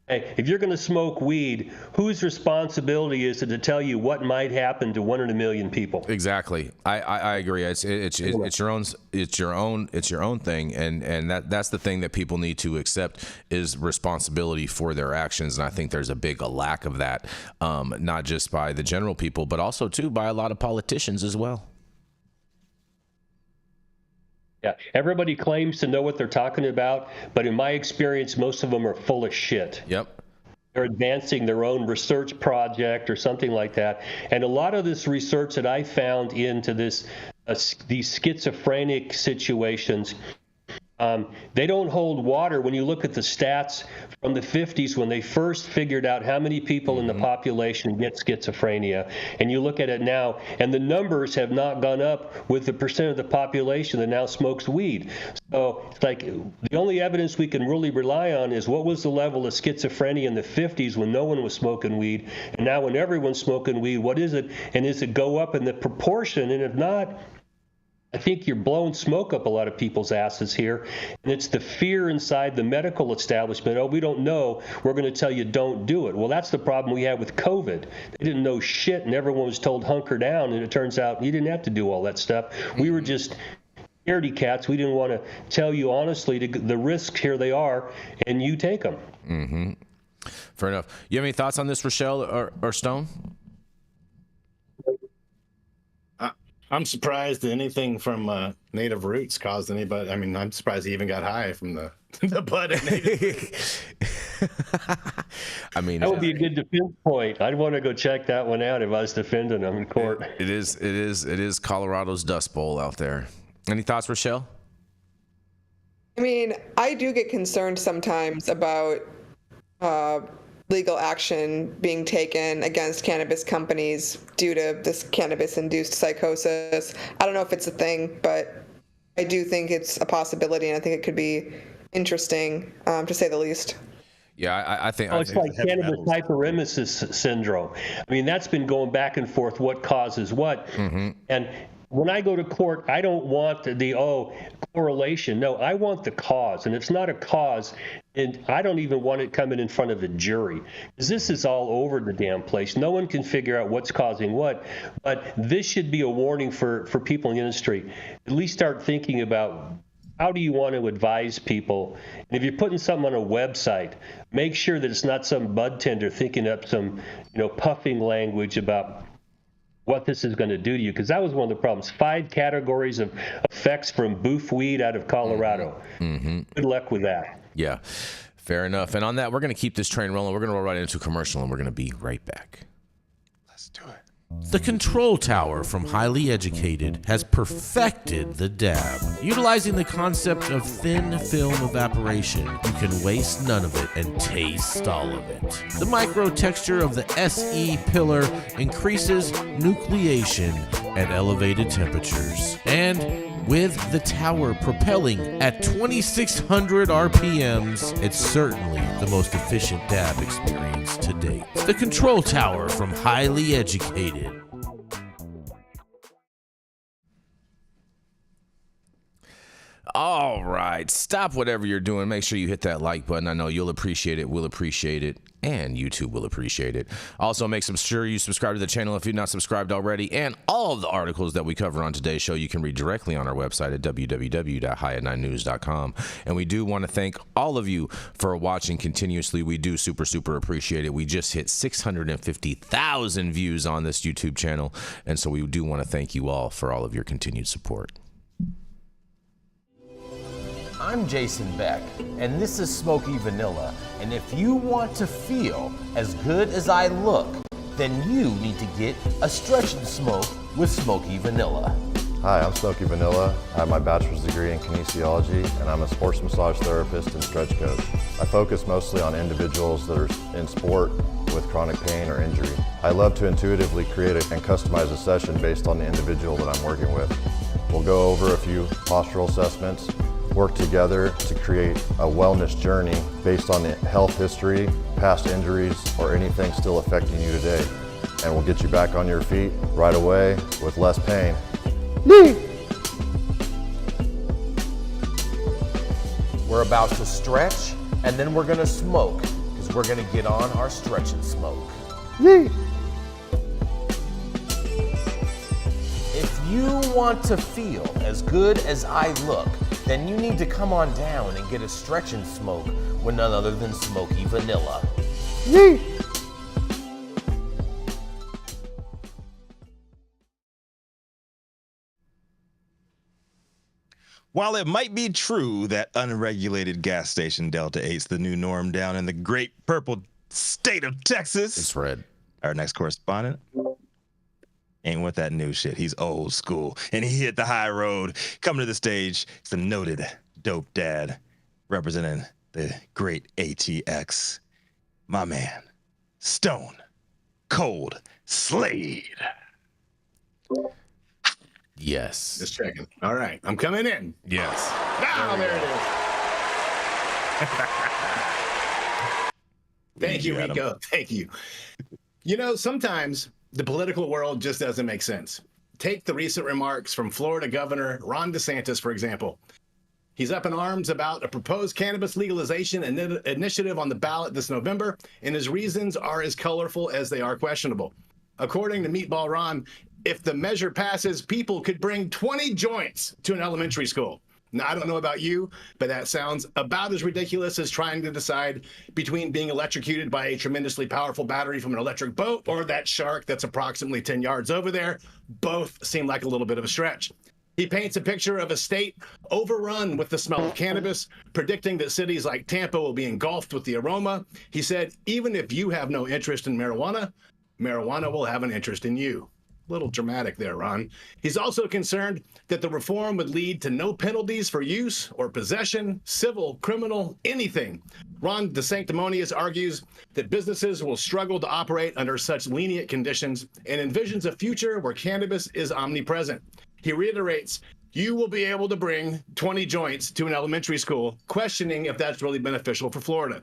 [SPEAKER 4] Hey, if you're going to smoke weed, whose responsibility is it to tell you what might happen to 1 in a million people?
[SPEAKER 1] Exactly. I agree. It's your own thing, and that's the thing that people need to accept is responsibility for their actions. And I think there's a big lack of that, not just by the general people, but also too by a lot of politicians as well.
[SPEAKER 4] Yeah, everybody claims to know what they're talking about, but in my experience, most of them are full of shit.
[SPEAKER 1] Yep.
[SPEAKER 4] They're advancing their own research project or something like that. And a lot of this research that I found into these schizophrenic situations, they don't hold water when you look at the stats from the 50s when they first figured out how many people in the population get schizophrenia. And you look at it now, and the numbers have not gone up with the percent of the population that now smokes weed. So it's like the only evidence we can really rely on is what was the level of schizophrenia in the 50s when no one was smoking weed. And now when everyone's smoking weed, what is it? And does it go up in the proportion? And if not, I think you're blowing smoke up a lot of people's asses here. And it's the fear inside the medical establishment. Oh, we don't know. We're going to tell you don't do it. Well, that's the problem we had with COVID. They didn't know shit, and everyone was told hunker down. And it turns out you didn't have to do all that stuff. We were just scaredy cats. We didn't want to tell you honestly the risks. Here they are, and you take them.
[SPEAKER 1] Mm-hmm. Fair enough. You have any thoughts on this, Rachelle or Stone?
[SPEAKER 3] I'm surprised that anything from native roots caused anybody. I mean, I'm surprised he even got high from the bud of native roots.
[SPEAKER 1] I mean,
[SPEAKER 4] that would be a good defense point. I'd want to go check that one out if I was defending him in court.
[SPEAKER 1] It is Colorado's Dust Bowl out there. Any thoughts, Rachelle?
[SPEAKER 5] I mean, I do get concerned sometimes about legal action being taken against cannabis companies due to this cannabis-induced psychosis. I don't know if it's a thing, but I do think it's a possibility, and I think it could be interesting, to say the least.
[SPEAKER 1] Yeah, I think.
[SPEAKER 4] It's like cannabis hyperemesis syndrome. I mean, that's been going back and forth. What causes what? And when I go to court, I don't want the correlation. No, I want the cause, and it's not a cause. And I don't even want it coming in front of a jury, because this is all over the damn place. No one can figure out what's causing what. But this should be a warning for people in the industry. At least start thinking about how do you want to advise people. And if you're putting something on a website, make sure that it's not some bud tender thinking up some, puffing language about what this is going to do to you, because that was one of the problems. 5 categories of effects from boof weed out of Colorado. Good luck with that.
[SPEAKER 1] Yeah, fair enough. And on that, we're going to keep this train rolling. We're going to roll right into a commercial, and we're going to be right back.
[SPEAKER 2] Let's do it.
[SPEAKER 1] The Control Tower from Highly Educated has perfected the dab. Utilizing the concept of thin film evaporation, you can waste none of it and taste all of it. The micro texture of the SE pillar increases nucleation at elevated temperatures. And with the tower propelling at 2,600 RPMs, it's certainly the most efficient dab experience to date. The Control Tower from Highly Educated. All right. Stop whatever you're doing. Make sure you hit that like button. I know you'll appreciate it. We'll appreciate it. And YouTube will appreciate it. Also, make sure you subscribe to the channel if you're not subscribed already. And all of the articles that we cover on today's show, you can read directly on our website at www.highat9news.com. And we do want to thank all of you for watching continuously. We do super appreciate it. We just hit 650,000 views on this YouTube channel. And so we do want to thank you all for all of your continued support. I'm Jason Beck, and this is Smoky Vanilla. And if you want to feel as good as I look, then you need to get a stretch and smoke with Smoky Vanilla.
[SPEAKER 7] Hi, I'm Smoky Vanilla. I have my bachelor's degree in kinesiology, and I'm a sports massage therapist and stretch coach. I focus mostly on individuals that are in sport with chronic pain or injury. I love to intuitively create and customize a session based on the individual that I'm working with. We'll go over a few postural assessments, work together to create a wellness journey based on the health history, past injuries, or anything still affecting you today. And we'll get you back on your feet right away with less pain.
[SPEAKER 1] We're about to stretch, and then we're going to smoke, because we're going to get on our stretch and smoke. If you want to feel as good as I look, then you need to come on down and get a stretch and smoke with none other than Smoky Vanilla.
[SPEAKER 2] While it might be true that unregulated gas station Delta 8's the new norm down in the great purple state of Texas,
[SPEAKER 1] It's red.
[SPEAKER 2] our next correspondent ain't with that new shit. He's old school, and he hit the high road. Coming to the stage, it's the noted dope dad representing the great ATX, my man, Stone Cold Slade.
[SPEAKER 1] Yes.
[SPEAKER 3] Just checking. All right, I'm coming in.
[SPEAKER 1] Yes.
[SPEAKER 3] Now there it is. Thank you, Rico. Thank you. You know, sometimes the political world just doesn't make sense. Take the recent remarks from Florida Governor Ron DeSantis, for example. He's up in arms about a proposed cannabis legalization initiative on the ballot this November, and his reasons are as colorful as they are questionable. According to Meatball Ron, if the measure passes, people could bring 20 joints to an elementary school. Now, I don't know about you, but that sounds about as ridiculous as trying to decide between being electrocuted by a tremendously powerful battery from an electric boat or that shark that's approximately 10 yards over there. Both seem like a little bit of a stretch. He paints a picture of a state overrun with the smell of cannabis, predicting that cities like Tampa will be engulfed with the aroma. He said, even if you have no interest in marijuana, marijuana will have an interest in you. Little dramatic there, Ron. He's also concerned that the reform would lead to no penalties for use or possession, civil, criminal, anything. Ron DeSanctimonious argues that businesses will struggle to operate under such lenient conditions and envisions a future where cannabis is omnipresent. He reiterates, you will be able to bring 20 joints to an elementary school, questioning if that's really beneficial for Florida.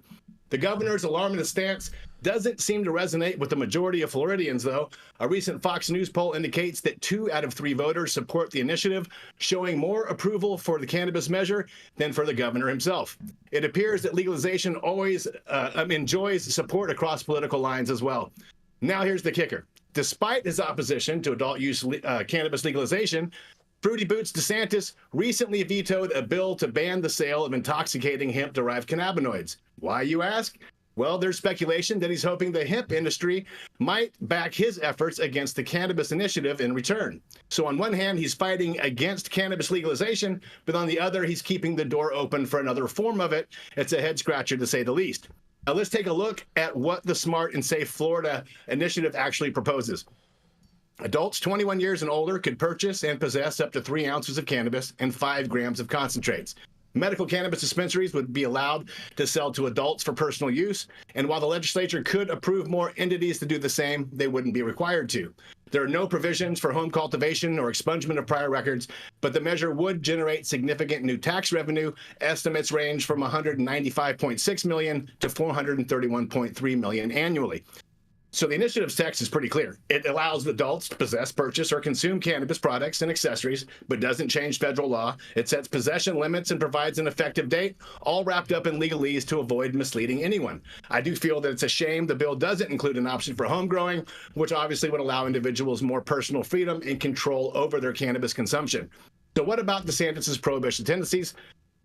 [SPEAKER 3] The governor's alarmist stance doesn't seem to resonate with the majority of Floridians, though. A recent Fox News poll indicates that 2 out of 3 voters support the initiative, showing more approval for the cannabis measure than for the governor himself. It appears that legalization always enjoys support across political lines as well. Now here's the kicker. Despite his opposition to adult use cannabis legalization, Fruity Boots DeSantis recently vetoed a bill to ban the sale of intoxicating hemp-derived cannabinoids. Why, you ask? Well, there's speculation that he's hoping the hemp industry might back his efforts against the cannabis initiative in return. So on one hand, he's fighting against cannabis legalization, but on the other, he's keeping the door open for another form of it. It's a head-scratcher, to say the least. Now, let's take a look at what the Smart and Safe Florida initiative actually proposes. Adults 21 years and older could purchase and possess up to 3 ounces of cannabis and 5 grams of concentrates. Medical cannabis dispensaries would be allowed to sell to adults for personal use, and while the legislature could approve more entities to do the same, they wouldn't be required to. There are no provisions for home cultivation or expungement of prior records, but the measure would generate significant new tax revenue. Estimates range from $195.6 million to $431.3 million annually. So the initiative's text is pretty clear. It allows adults to possess, purchase, or consume cannabis products and accessories, but doesn't change federal law. It sets possession limits and provides an effective date, all wrapped up in legalese to avoid misleading anyone. I do feel that it's a shame the bill doesn't include an option for home growing, which obviously would allow individuals more personal freedom and control over their cannabis consumption. So what about DeSantis' prohibition tendencies?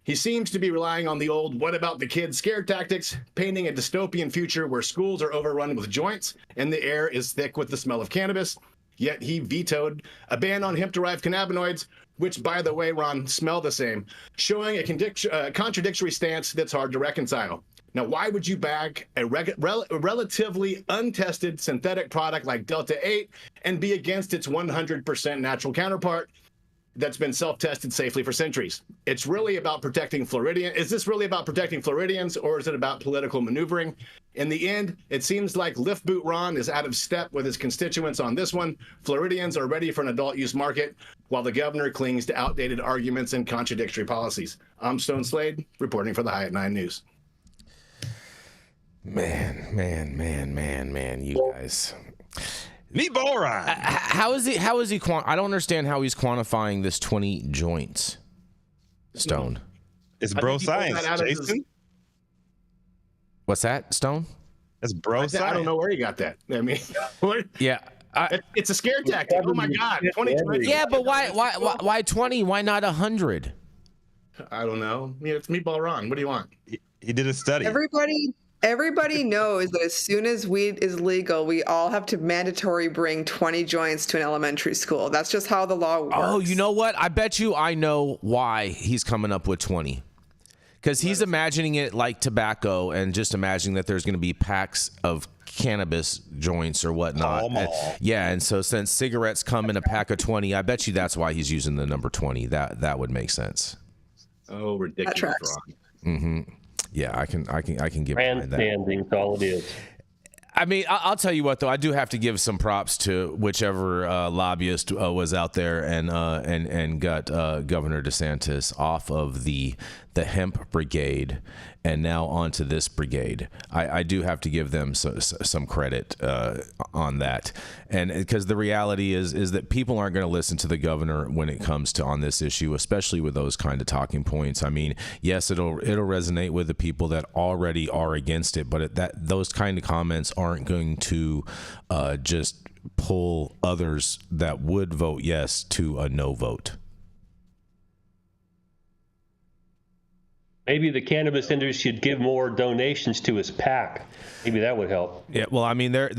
[SPEAKER 3] He seems to be relying on the old "what about the kids" scare tactics, painting a dystopian future where schools are overrun with joints and the air is thick with the smell of cannabis. Yet he vetoed a ban on hemp-derived cannabinoids, which, by the way, Ron, smell the same, showing a contradictory stance that's hard to reconcile. Now, why would you back a relatively untested synthetic product like Delta-8 and be against its 100% natural counterpart that's been self-tested safely for centuries? It's really about protecting Floridians. Is this really about protecting Floridians, or is it about political maneuvering? In the end, it seems like Lift Boot Ron is out of step with his constituents on this one. Floridians are ready for an adult use market, while the governor clings to outdated arguments and contradictory policies. I'm Stone Slade, reporting for the High at 9 News.
[SPEAKER 1] Man, you guys.
[SPEAKER 2] Meatball Ron.
[SPEAKER 1] How is he? I don't understand how he's quantifying this 20 joints. Stone.
[SPEAKER 2] It's bro science, Jason.
[SPEAKER 1] What's that, Stone?
[SPEAKER 2] That's bro science.
[SPEAKER 3] I don't know where he got that. I mean,
[SPEAKER 1] Yeah.
[SPEAKER 3] it's a scare tactic. Oh my God, 2020.
[SPEAKER 1] Yeah, but why 20? Why not 100?
[SPEAKER 3] I don't know. Yeah, it's Meatball Ron. What do you want?
[SPEAKER 2] He did a study.
[SPEAKER 5] Everybody knows that as soon as weed is legal, we all have to mandatory bring 20 joints to an elementary school. That's just how the law works.
[SPEAKER 1] Oh, you know what? I bet you I know why he's coming up with 20. Because he's imagining it like tobacco and just imagining that there's going to be packs of cannabis joints or whatnot. And so since cigarettes come in a pack of 20, I bet you that's why he's using the number 20. That would make sense.
[SPEAKER 3] Oh, ridiculous, Ron.
[SPEAKER 1] Mm-hmm. Yeah, I can get behind that.
[SPEAKER 4] Grandstanding, all it is.
[SPEAKER 1] I mean, I'll tell you what, though. I do have to give some props to whichever lobbyist was out there and got Governor DeSantis off of the hemp brigade and now onto this brigade. I do have to give them some credit on that. And because the reality is that people aren't going to listen to the governor when it comes to on this issue, especially with those kind of talking points. I mean, yes, it'll resonate with the people that already are against it, but those kind of comments aren't going to just pull others that would vote yes to a no vote.
[SPEAKER 4] Maybe the cannabis industry should give more donations to his PAC. Maybe that would help.
[SPEAKER 1] Yeah, well, I mean, there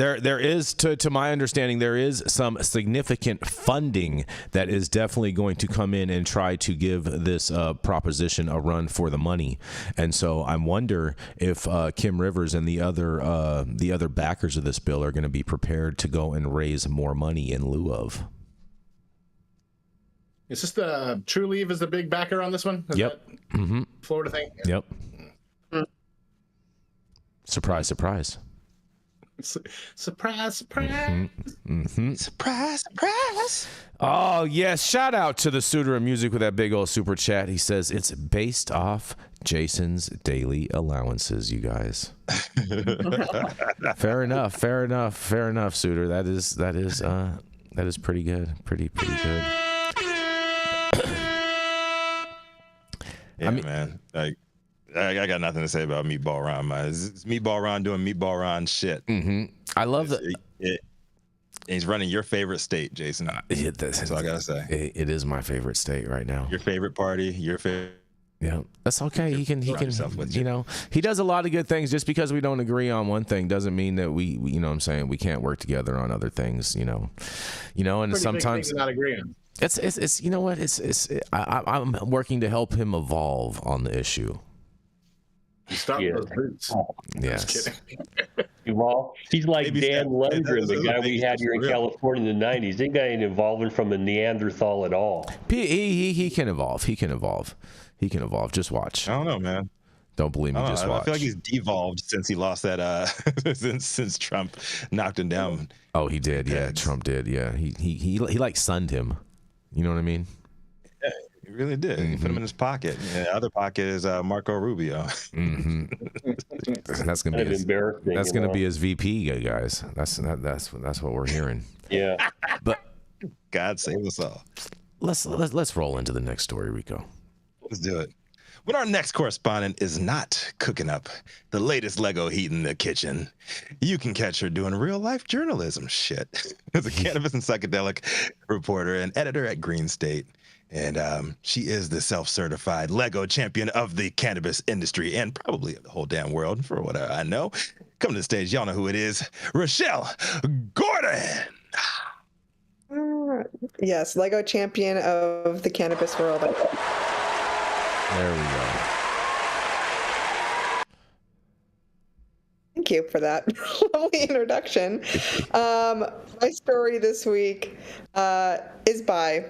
[SPEAKER 1] is, to my understanding, there is some significant funding that is definitely going to come in and try to give this proposition a run for the money. And so I wonder if Kim Rivers and the other backers of this bill are going to be prepared to go and raise more money in lieu of.
[SPEAKER 3] Is this the True Leave is the big backer on this one?
[SPEAKER 1] Yep. Mm-hmm.
[SPEAKER 3] Florida thing?
[SPEAKER 1] Yep. Surprise, surprise.
[SPEAKER 3] Surprise, surprise.
[SPEAKER 1] Mm-hmm. Mm-hmm.
[SPEAKER 2] Surprise, surprise.
[SPEAKER 1] Oh, yes. Shout out to the Suitor of Music with that big old super chat. He says it's based off Jason's daily allowances, you guys. Fair enough, Suitor. That is pretty good. Pretty good.
[SPEAKER 2] Yeah, I mean, man. Like, I got nothing to say about Meatball Ron, man. It's Meatball Ron doing Meatball Ron shit.
[SPEAKER 1] Mm-hmm. I love that.
[SPEAKER 2] He's running your favorite state, Jason. That's all I gotta say.
[SPEAKER 1] It is my favorite state right now.
[SPEAKER 2] Your favorite party. Your favorite.
[SPEAKER 1] Yeah, that's okay. He can. You know, he does a lot of good things. Just because we don't agree on one thing doesn't mean that we you know what I'm saying, we can't work together on other things. You know, and
[SPEAKER 3] pretty
[SPEAKER 1] sometimes
[SPEAKER 3] not agreeing.
[SPEAKER 1] It's you know what I'm working to help him evolve on the issue.
[SPEAKER 3] Start with those boots.
[SPEAKER 1] Yes.
[SPEAKER 4] Well, he's like
[SPEAKER 2] Maybe
[SPEAKER 4] Dan Lundgren, the guy we had here in
[SPEAKER 2] real.
[SPEAKER 4] California in the 90s. That guy ain't evolving from a Neanderthal at all.
[SPEAKER 1] He can evolve. He can evolve. Just watch.
[SPEAKER 2] I don't know, man.
[SPEAKER 1] Don't believe me. Just watch.
[SPEAKER 2] I feel like he's devolved since he lost that. Since Trump knocked him down.
[SPEAKER 1] Oh, he did. Yeah, Trump did. Yeah, he like sunned him. You know what I mean?
[SPEAKER 2] Yeah, he really did. He put him in his pocket. Yeah, the other pocket is Marco Rubio.
[SPEAKER 1] Mm-hmm. That's gonna
[SPEAKER 4] Kind
[SPEAKER 1] be
[SPEAKER 4] of embarrassing.
[SPEAKER 1] that's
[SPEAKER 4] you
[SPEAKER 1] gonna
[SPEAKER 4] know?
[SPEAKER 1] be his VP, guys. That's what we're hearing.
[SPEAKER 4] Yeah.
[SPEAKER 1] But
[SPEAKER 2] God save us all.
[SPEAKER 1] let's roll into the next story, Rico.
[SPEAKER 2] Let's do it. When our next correspondent is not cooking up the latest Lego heat in the kitchen, you can catch her doing real life journalism shit. As a cannabis and psychedelic reporter and editor at Green State. And she is the self-certified Lego champion of the cannabis industry and probably of the whole damn world, for what I know. Come to the stage, y'all know who it is. Rachelle Gordon.
[SPEAKER 5] Yes, Lego champion of the cannabis world.
[SPEAKER 1] There we go.
[SPEAKER 5] Thank you for that lovely introduction. My story this week is by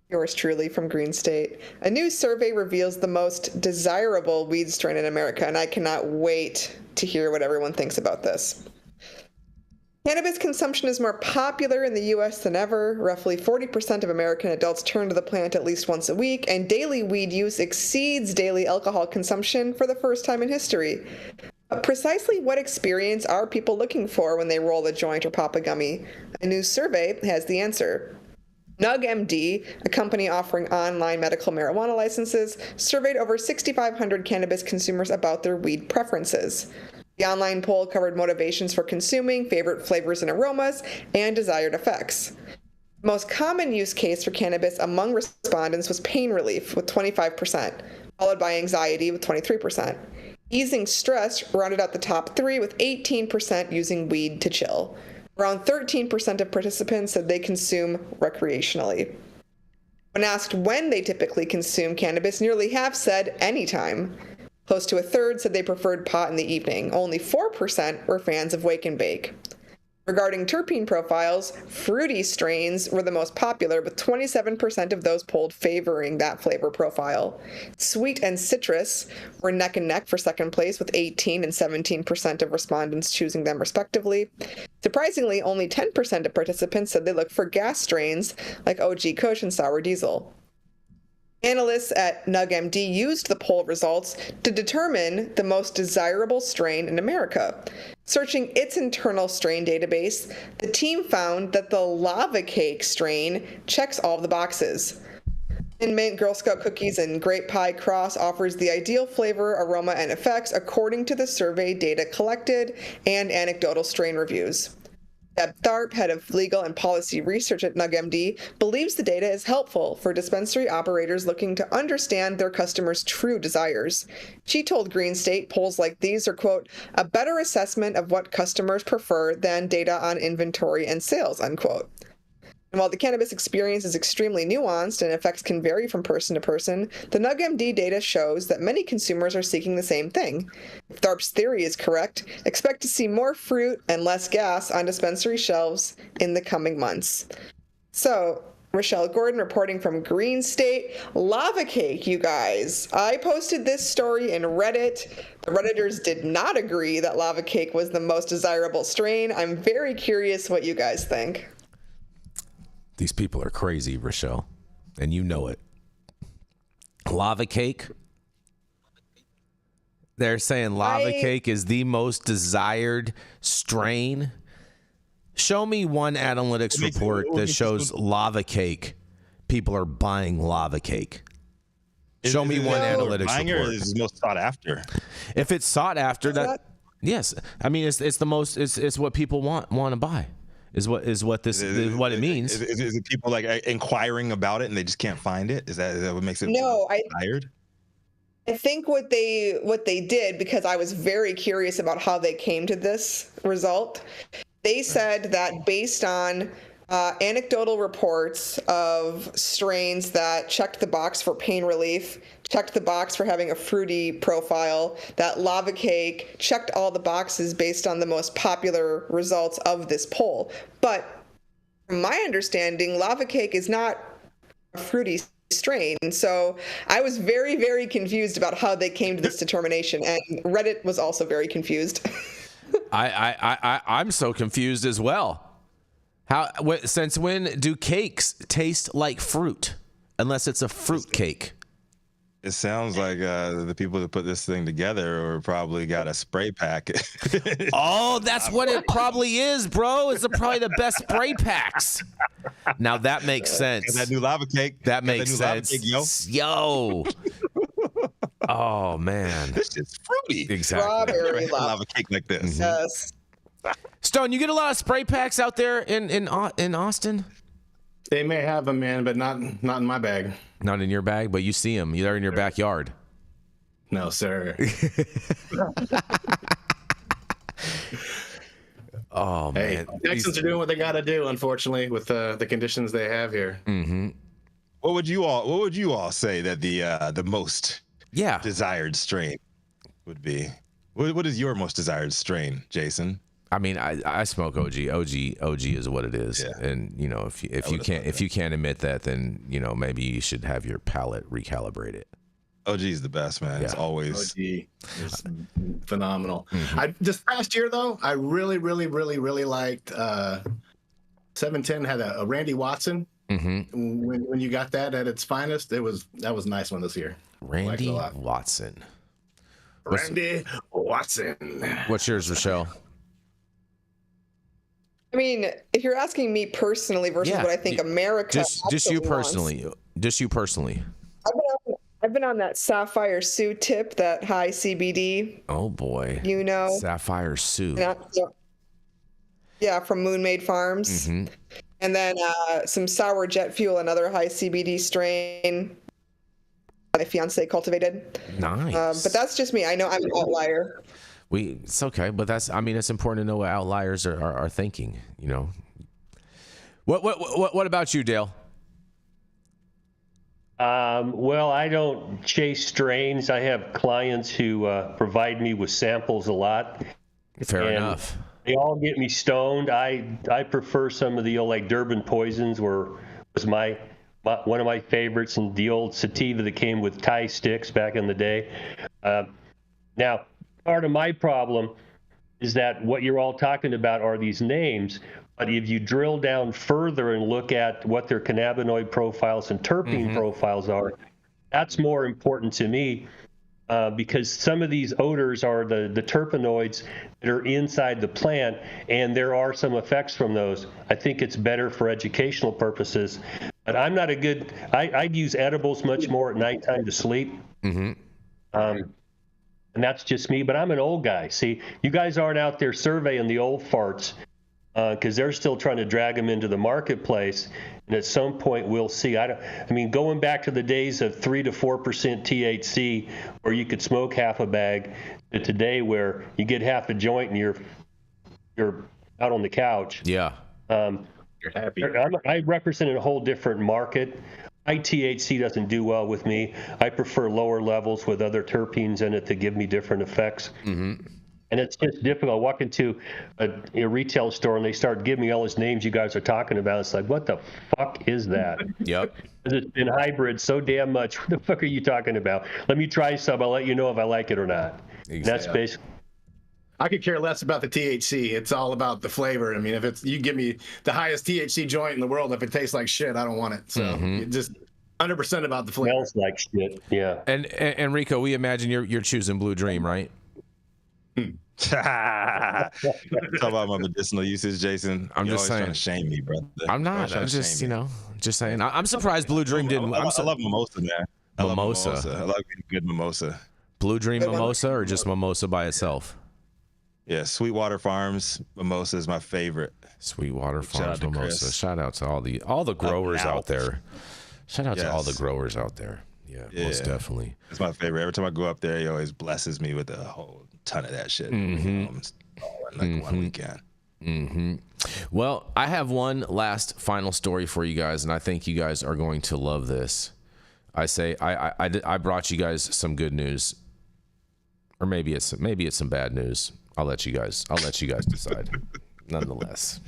[SPEAKER 5] yours truly from Green State. A new survey reveals the most desirable weed strain in America, and I cannot wait to hear what everyone thinks about this. Cannabis consumption is more popular in the U.S. than ever. Roughly 40% of American adults turn to the plant at least once a week, and daily weed use exceeds daily alcohol consumption for the first time in history. But precisely what experience are people looking for when they roll a joint or pop a gummy? A new survey has the answer. NugMD, a company offering online medical marijuana licenses, surveyed over 6,500 cannabis consumers about their weed preferences. The online poll covered motivations for consuming, favorite flavors and aromas, and desired effects. The most common use case for cannabis among respondents was pain relief, with 25%, followed by anxiety, with 23%. Easing stress rounded out the top three, with 18% using weed to chill. Around 13% of participants said they consume recreationally. When asked when they typically consume cannabis, nearly half said anytime. Close to a third said they preferred pot in the evening. Only 4% were fans of wake and bake. Regarding terpene profiles, fruity strains were the most popular, with 27% of those polled favoring that flavor profile. Sweet and citrus were neck and neck for second place, with 18 and 17% of respondents choosing them respectively. Surprisingly, only 10% of participants said they look for gas strains like OG Kush and Sour Diesel. Analysts at NugMD used the poll results to determine the most desirable strain in America. Searching its internal strain database, the team found that the lava cake strain checks all the boxes. Thin Mint, Girl Scout cookies, and Grape Pie Cross offers the ideal flavor, aroma, and effects according to the survey data collected and anecdotal strain reviews. Deb Tharp, head of legal and policy research at NugMD, believes the data is helpful for dispensary operators looking to understand their customers' true desires. She told Green State polls like these are, quote, a better assessment of what customers prefer than data on inventory and sales, unquote. And while the cannabis experience is extremely nuanced and effects can vary from person to person, the NugMD data shows that many consumers are seeking the same thing. If Tharp's theory is correct, expect to see more fruit and less gas on dispensary shelves in the coming months. So, Rachelle Gordon reporting from Green State. Lava cake, you guys. I posted this story in Reddit. The Redditors did not agree that lava cake was the most desirable strain. I'm very curious what you guys think.
[SPEAKER 1] These people are crazy, Rachelle, and you know it. Lava cake. They're saying lava cake is the most desired strain. Show me one analytics report that shows lava cake. People are buying lava cake. Show me one analytics report.
[SPEAKER 2] Is most sought after.
[SPEAKER 1] If it's sought after, that yes, I mean it's the most. It's what people want to buy. Is what it means.
[SPEAKER 2] Is it people like inquiring about it and they just can't find it? Is that what makes it tired?
[SPEAKER 5] I think what they did, because I was very curious about how they came to this result, they said that based on anecdotal reports of strains that checked the box for pain relief, checked the box for having a fruity profile, that lava cake checked all the boxes based on the most popular results of this poll. But from my understanding, lava cake is not a fruity strain. So I was very, very confused about how they came to this determination, and Reddit was also very confused.
[SPEAKER 1] I'm so confused as well. Since when do cakes taste like fruit? Unless it's a fruit cake.
[SPEAKER 2] It sounds like the people that put this thing together or probably got a spray packet.
[SPEAKER 1] Oh, that's what it probably is, bro. It's probably the best spray packs. Now that makes sense.
[SPEAKER 2] That new lava cake.
[SPEAKER 1] That makes sense.
[SPEAKER 2] Cake, yo.
[SPEAKER 1] Oh man,
[SPEAKER 2] this is fruity.
[SPEAKER 1] Exactly.
[SPEAKER 5] Strawberry
[SPEAKER 2] lava cake like this.
[SPEAKER 5] Yes.
[SPEAKER 1] Stone, you get a lot of spray packs out there in Austin?
[SPEAKER 3] They may have them, man, but not in my bag.
[SPEAKER 1] Not in your bag, but you see them. They're in your backyard.
[SPEAKER 3] No, sir.
[SPEAKER 1] Oh man,
[SPEAKER 3] Texans are doing what they got to do, unfortunately, with the conditions they have here.
[SPEAKER 1] Mm-hmm.
[SPEAKER 2] What would you all say that the most desired strain would be? What is your most desired strain, Jason?
[SPEAKER 1] I mean, I smoke OG. OG is what it is. Yeah. And you know, if you can't admit that, then you know maybe you should have your palate recalibrated.
[SPEAKER 2] OG is the best, man. Yeah. It's always
[SPEAKER 3] OG is phenomenal. Mm-hmm. This past year though, I really liked 710 had a Randy Watson. Mm-hmm. When you got that at its finest, that was a nice one this year.
[SPEAKER 1] Randy Watson.
[SPEAKER 3] Randy Watson.
[SPEAKER 1] What's yours, Rachelle?
[SPEAKER 5] I mean, if you're asking me personally versus what I think America
[SPEAKER 1] just you personally,
[SPEAKER 5] I've been on that Sapphire Sue tip, that high CBD.
[SPEAKER 1] Oh boy,
[SPEAKER 5] you know,
[SPEAKER 1] Sapphire Sue.
[SPEAKER 5] Yeah, from Moon Made Farms, and then some Sour Jet Fuel, another high CBD strain. My fiance cultivated.
[SPEAKER 1] Nice,
[SPEAKER 5] but that's just me. I know I'm an outlier.
[SPEAKER 1] It's okay, but it's important to know what outliers are thinking, you know. What about you, Dale?
[SPEAKER 4] Well, I don't chase strains. I have clients who provide me with samples a lot.
[SPEAKER 1] Fair enough.
[SPEAKER 4] They all get me stoned. I prefer some of the old, like Durban Poisons was one of my favorites, and the old sativa that came with Thai sticks back in the day. Now, part of my problem is that what you're all talking about are these names, but if you drill down further and look at what their cannabinoid profiles and terpene profiles are, that's more important to me because some of these odors are the terpenoids that are inside the plant, and there are some effects from those. I think it's better for educational purposes, but I'm not I'd use edibles much more at nighttime to sleep. And that's just me, but I'm an old guy. See, you guys aren't out there surveying the old farts because they're still trying to drag them into the marketplace. And at some point, we'll see. I mean, going back to the days of 3 to 4% THC, where you could smoke half a bag, to today, where you get half a joint and you're out on the couch.
[SPEAKER 1] Yeah.
[SPEAKER 3] You're happy.
[SPEAKER 4] I represent a whole different market. THC doesn't do well with me. I prefer lower levels with other terpenes in it to give me different effects. And it's just difficult. I walk into a retail store and they start giving me all these names you guys are talking about. It's like, what the fuck is that?
[SPEAKER 1] Yep.
[SPEAKER 4] It's been hybrid so damn much. What the fuck are you talking about? Let me try some. I'll let you know if I like it or not. Exactly. That's basically.
[SPEAKER 3] I could care less about the THC. It's all about the flavor. I mean, if you give me the highest THC joint in the world, if it tastes like shit, I don't want it. So it just 100% about the flavor.
[SPEAKER 4] Smells like shit. Yeah.
[SPEAKER 1] And Rico, we imagine you're choosing Blue Dream, right?
[SPEAKER 2] Talk about my medicinal usage, Jason.
[SPEAKER 1] I'm just saying.
[SPEAKER 2] Trying to shame me, brother.
[SPEAKER 1] I'm not. I'm just, just saying. I'm surprised Blue Dream didn't.
[SPEAKER 2] I love mimosa, man. I love
[SPEAKER 1] mimosa.
[SPEAKER 2] I love good mimosa.
[SPEAKER 1] Blue Dream mimosa or just mimosa by itself?
[SPEAKER 2] Yeah, Sweetwater Farms mimosa is my favorite.
[SPEAKER 1] Sweetwater Farms mimosa. Shout out to all the growers out there. Shout out to all the growers out there. Yeah, most definitely.
[SPEAKER 2] It's my favorite. Every time I go up there, he always blesses me with a whole ton of that shit. One weekend.
[SPEAKER 1] Well, I have one last final story for you guys, and I think you guys are going to love this. I brought you guys some good news, or maybe it's some bad news. I'll let you guys decide. Nonetheless,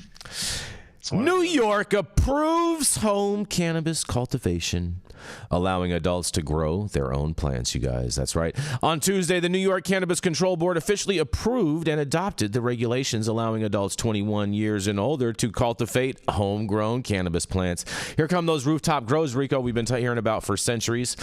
[SPEAKER 1] New York approves home cannabis cultivation, allowing adults to grow their own plants, you guys. That's right. On Tuesday, the New York Cannabis Control Board officially approved and adopted the regulations allowing adults 21 years and older to cultivate homegrown cannabis plants. Here come those rooftop grows, Rico, we've been hearing about for centuries.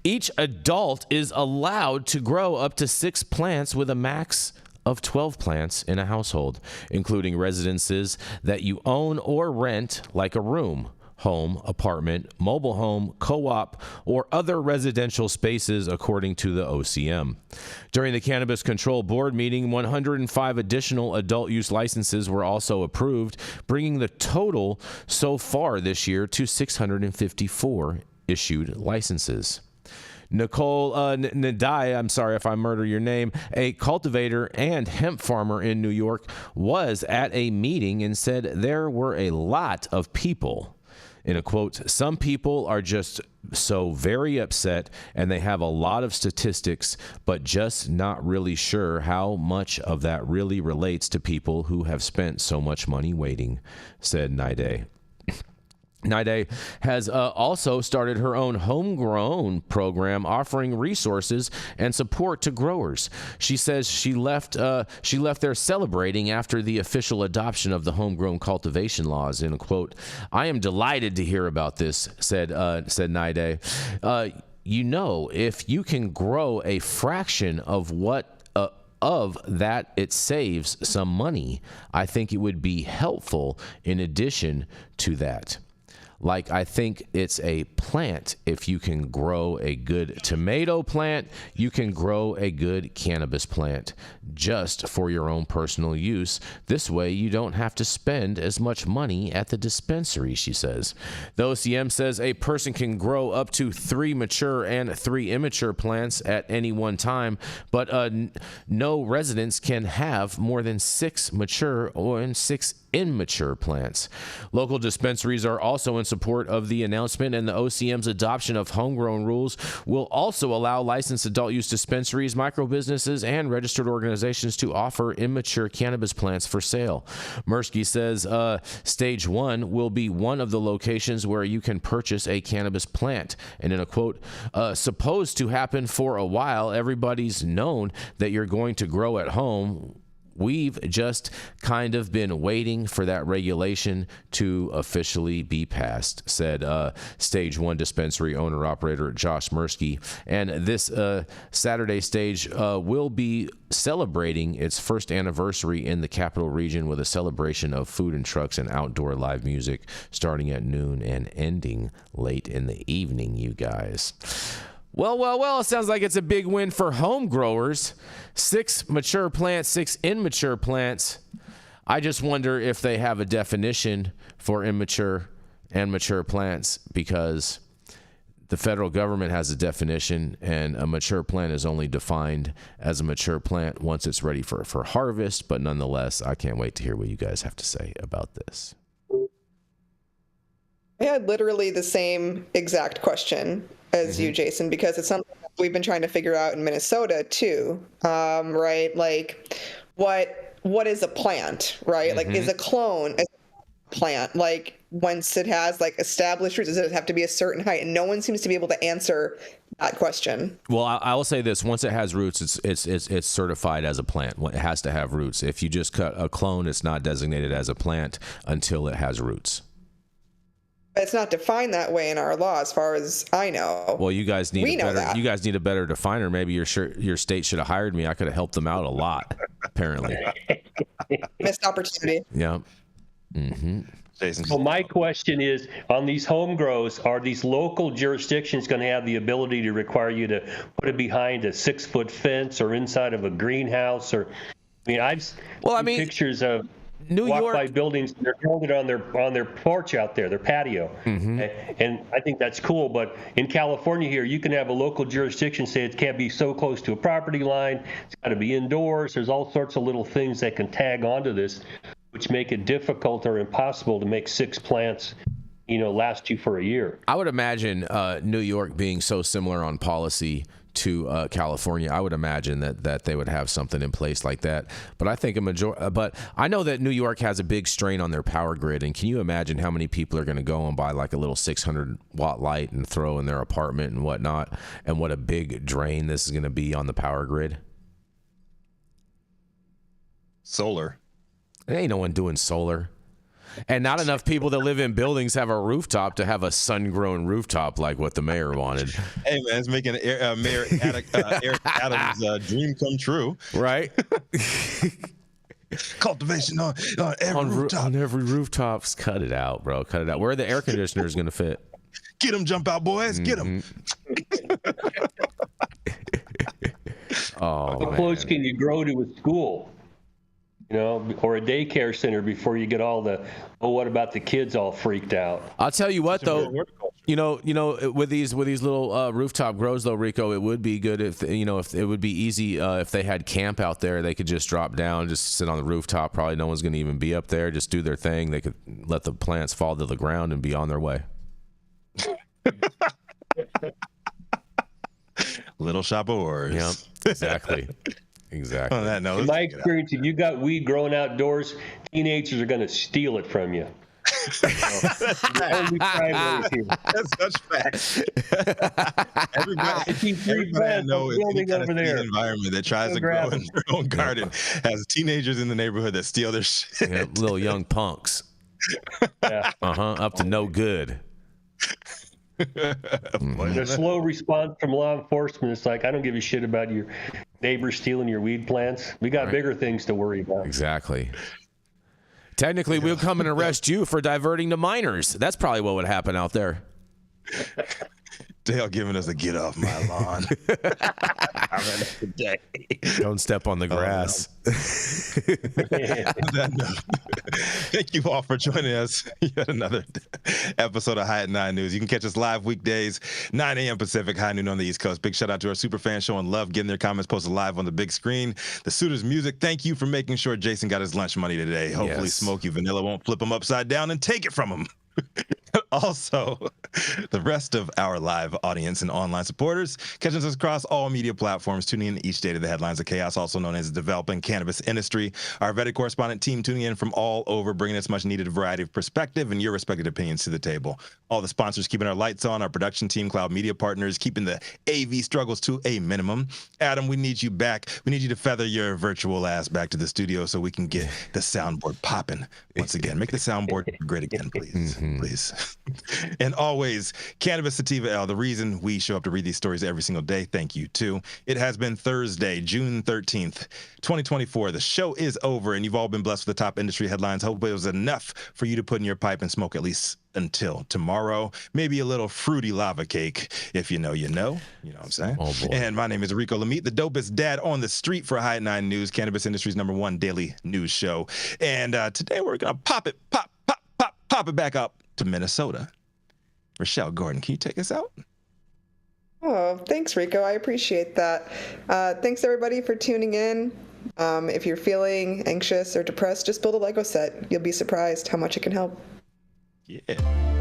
[SPEAKER 1] Each adult is allowed to grow up to 6 plants with a max of 12 plants in a household, including residences that you own or rent, like a room, home, apartment, mobile home, co-op, or other residential spaces, according to the OCM. During the Cannabis Control Board meeting, 105 additional adult use licenses were also approved, bringing the total so far this year to 654 issued licenses. Nicole Nadai, I'm sorry if I murder your name, a cultivator and hemp farmer in New York, was at a meeting and said there were a lot of people. In a quote, some people are just so very upset and they have a lot of statistics, but just not really sure how much of that really relates to people who have spent so much money waiting, said Nadai. Nadai has also started her own homegrown program offering resources and support to growers. She says she left there celebrating after the official adoption of the homegrown cultivation laws. In a quote, "I am delighted to hear about this," said Nadai. If you can grow a fraction of what of that, it saves some money. I think it would be helpful in addition to that. Like, I think it's a plant. If you can grow a good tomato plant, you can grow a good cannabis plant just for your own personal use. This way, you don't have to spend as much money at the dispensary, she says. The OCM says a person can grow up to 3 mature and 3 immature plants at any one time, but no residents can have more than 6 mature or 6 immature plants. Local dispensaries are also in support of the announcement, and the OCM's adoption of homegrown rules will also allow licensed adult use dispensaries, micro-businesses, and registered organizations to offer immature cannabis plants for sale. Mirsky says Stage 1 will be one of the locations where you can purchase a cannabis plant. And in a quote, supposed to happen for a while, everybody's known that you're going to grow at home. We've just kind of been waiting for that regulation to officially be passed, said Stage 1 dispensary owner-operator Josh Mirsky. And this Saturday, Stage will be celebrating its first anniversary in the Capital Region with a celebration of food and trucks and outdoor live music starting at noon and ending late in the evening, you guys. Well, it sounds like it's a big win for home growers. 6 mature plants, 6 immature plants. I just wonder if they have a definition for immature and mature plants, because the federal government has a definition, and a mature plant is only defined as a mature plant once it's ready for harvest. But nonetheless, I can't wait to hear what you guys have to say about this.
[SPEAKER 5] I had literally the same exact question as you, Jason, because it's something that we've been trying to figure out in Minnesota too, right? Like, what is a plant, right? Like, is a clone a plant? Like, once it has like established roots, does it have to be a certain height? And no one seems to be able to answer that question.
[SPEAKER 1] Well, I will say this: once it has roots, it's certified as a plant. It has to have roots. If you just cut a clone, it's not designated as a plant until it has roots.
[SPEAKER 5] It's not defined that way in our law, as far as I know.
[SPEAKER 1] Well, you guys need a better definer. Maybe your state should have hired me. I could have helped them out a lot. Apparently,
[SPEAKER 5] missed opportunity.
[SPEAKER 1] Yeah. Mm-hmm.
[SPEAKER 2] Jason.
[SPEAKER 4] So my question is, on these home grows, are these local jurisdictions going to have the ability to require you to put it behind a 6-foot fence or inside of a greenhouse? Or, I've seen pictures of
[SPEAKER 1] New York
[SPEAKER 4] by buildings. They're building on their porch out there, their patio, and I think that's cool. But in California here, you can have a local jurisdiction say it can't be so close to a property line. It's got to be indoors. There's all sorts of little things that can tag onto this, which make it difficult or impossible to make 6 plants, last you for a year.
[SPEAKER 1] I would imagine New York being so similar on policy to California, I would imagine that they would have something in place like that. But I think but I know that New York has a big strain on their power grid, and can you imagine how many people are going to go and buy like a little 600-watt light and throw in their apartment and whatnot, and what a big drain this is going to be on the power grid?
[SPEAKER 2] Solar.
[SPEAKER 1] There ain't no one doing solar. And not enough people that live in buildings have a rooftop to have a sun-grown rooftop like what the mayor wanted.
[SPEAKER 2] Hey, man, it's making Mayor Eric Adams' dream come true.
[SPEAKER 1] Right?
[SPEAKER 2] Cultivation on every rooftop.
[SPEAKER 1] On every rooftop. Cut it out, bro. Cut it out. Where are the air conditioners going to fit?
[SPEAKER 2] Get them, jump out, boys. Get them.
[SPEAKER 1] Oh,
[SPEAKER 4] How close can you grow to a school? You know, or a daycare center before you get all the, what about the kids all freaked out?
[SPEAKER 1] I'll tell you what, though. You know, with these little rooftop grows, though, Rico, it would be good if it would be easy if they had camp out there. They could just drop down, just sit on the rooftop. Probably no one's going to even be up there. Just do their thing. They could let the plants fall to the ground and be on their way.
[SPEAKER 2] Little shop of horrors.
[SPEAKER 1] Yep, exactly. Exactly.
[SPEAKER 2] On that note,
[SPEAKER 4] In my experience, if you got weed growing outdoors, teenagers are going to steal it from you.
[SPEAKER 2] That's such facts. Everybody I know in any kind of environment that tries to grow in their own garden has teenagers in the neighborhood that steal their shit.
[SPEAKER 1] Yeah, little young punks.
[SPEAKER 4] Yeah.
[SPEAKER 1] Up to no good.
[SPEAKER 4] The slow response from law enforcement is like, I don't give a shit about your neighbors stealing your weed plants. We got bigger things to worry about.
[SPEAKER 1] Exactly. Technically, we'll come and arrest you for diverting to minors. That's probably what would happen out there.
[SPEAKER 2] Dale giving us a get off my lawn.
[SPEAKER 1] Don't step on the grass.
[SPEAKER 2] Thank you all for joining us. Yet another episode of High at 9 News. You can catch us live weekdays, 9 a.m. Pacific, high noon on the East Coast. Big shout out to our super fans showing love, getting their comments posted live on the big screen. The Suitors Music, thank you for making sure Jason got his lunch money today. Hopefully Smokey Vanilla won't flip him upside down and take it from him. Also, the rest of our live audience and online supporters catching us across all media platforms, tuning in each day to the headlines of chaos, also known as the developing cannabis industry. Our vetted correspondent team tuning in from all over, bringing us much needed variety of perspective and your respective opinions to the table. All the sponsors keeping our lights on, our production team, Cloud Media Partners, keeping the AV struggles to a minimum. Adam, we need you back. We need you to feather your virtual ass back to the studio so we can get the soundboard popping once again. Make the soundboard great again, please. Please. And always, Cannabis Sativa L, the reason we show up to read these stories every single day. Thank you, too. It has been Thursday, June 13th, 2024. The show is over, and you've all been blessed with the top industry headlines. Hope it was enough for you to put in your pipe and smoke at least until tomorrow. Maybe a little fruity lava cake. If you know, you know. You know what I'm saying?
[SPEAKER 1] Oh, boy.
[SPEAKER 2] And my name is Rico Lamitte, the dopest dad on the street for High at 9 News, cannabis industry's #1 daily news show. And today we're going to pop it back up to Minnesota. Rachelle Gordon, can you take us out?
[SPEAKER 5] Oh, thanks, Rico. I appreciate that. Thanks, everybody, for tuning in. If you're feeling anxious or depressed, just build a Lego set. You'll be surprised how much it can help.
[SPEAKER 2] Yeah.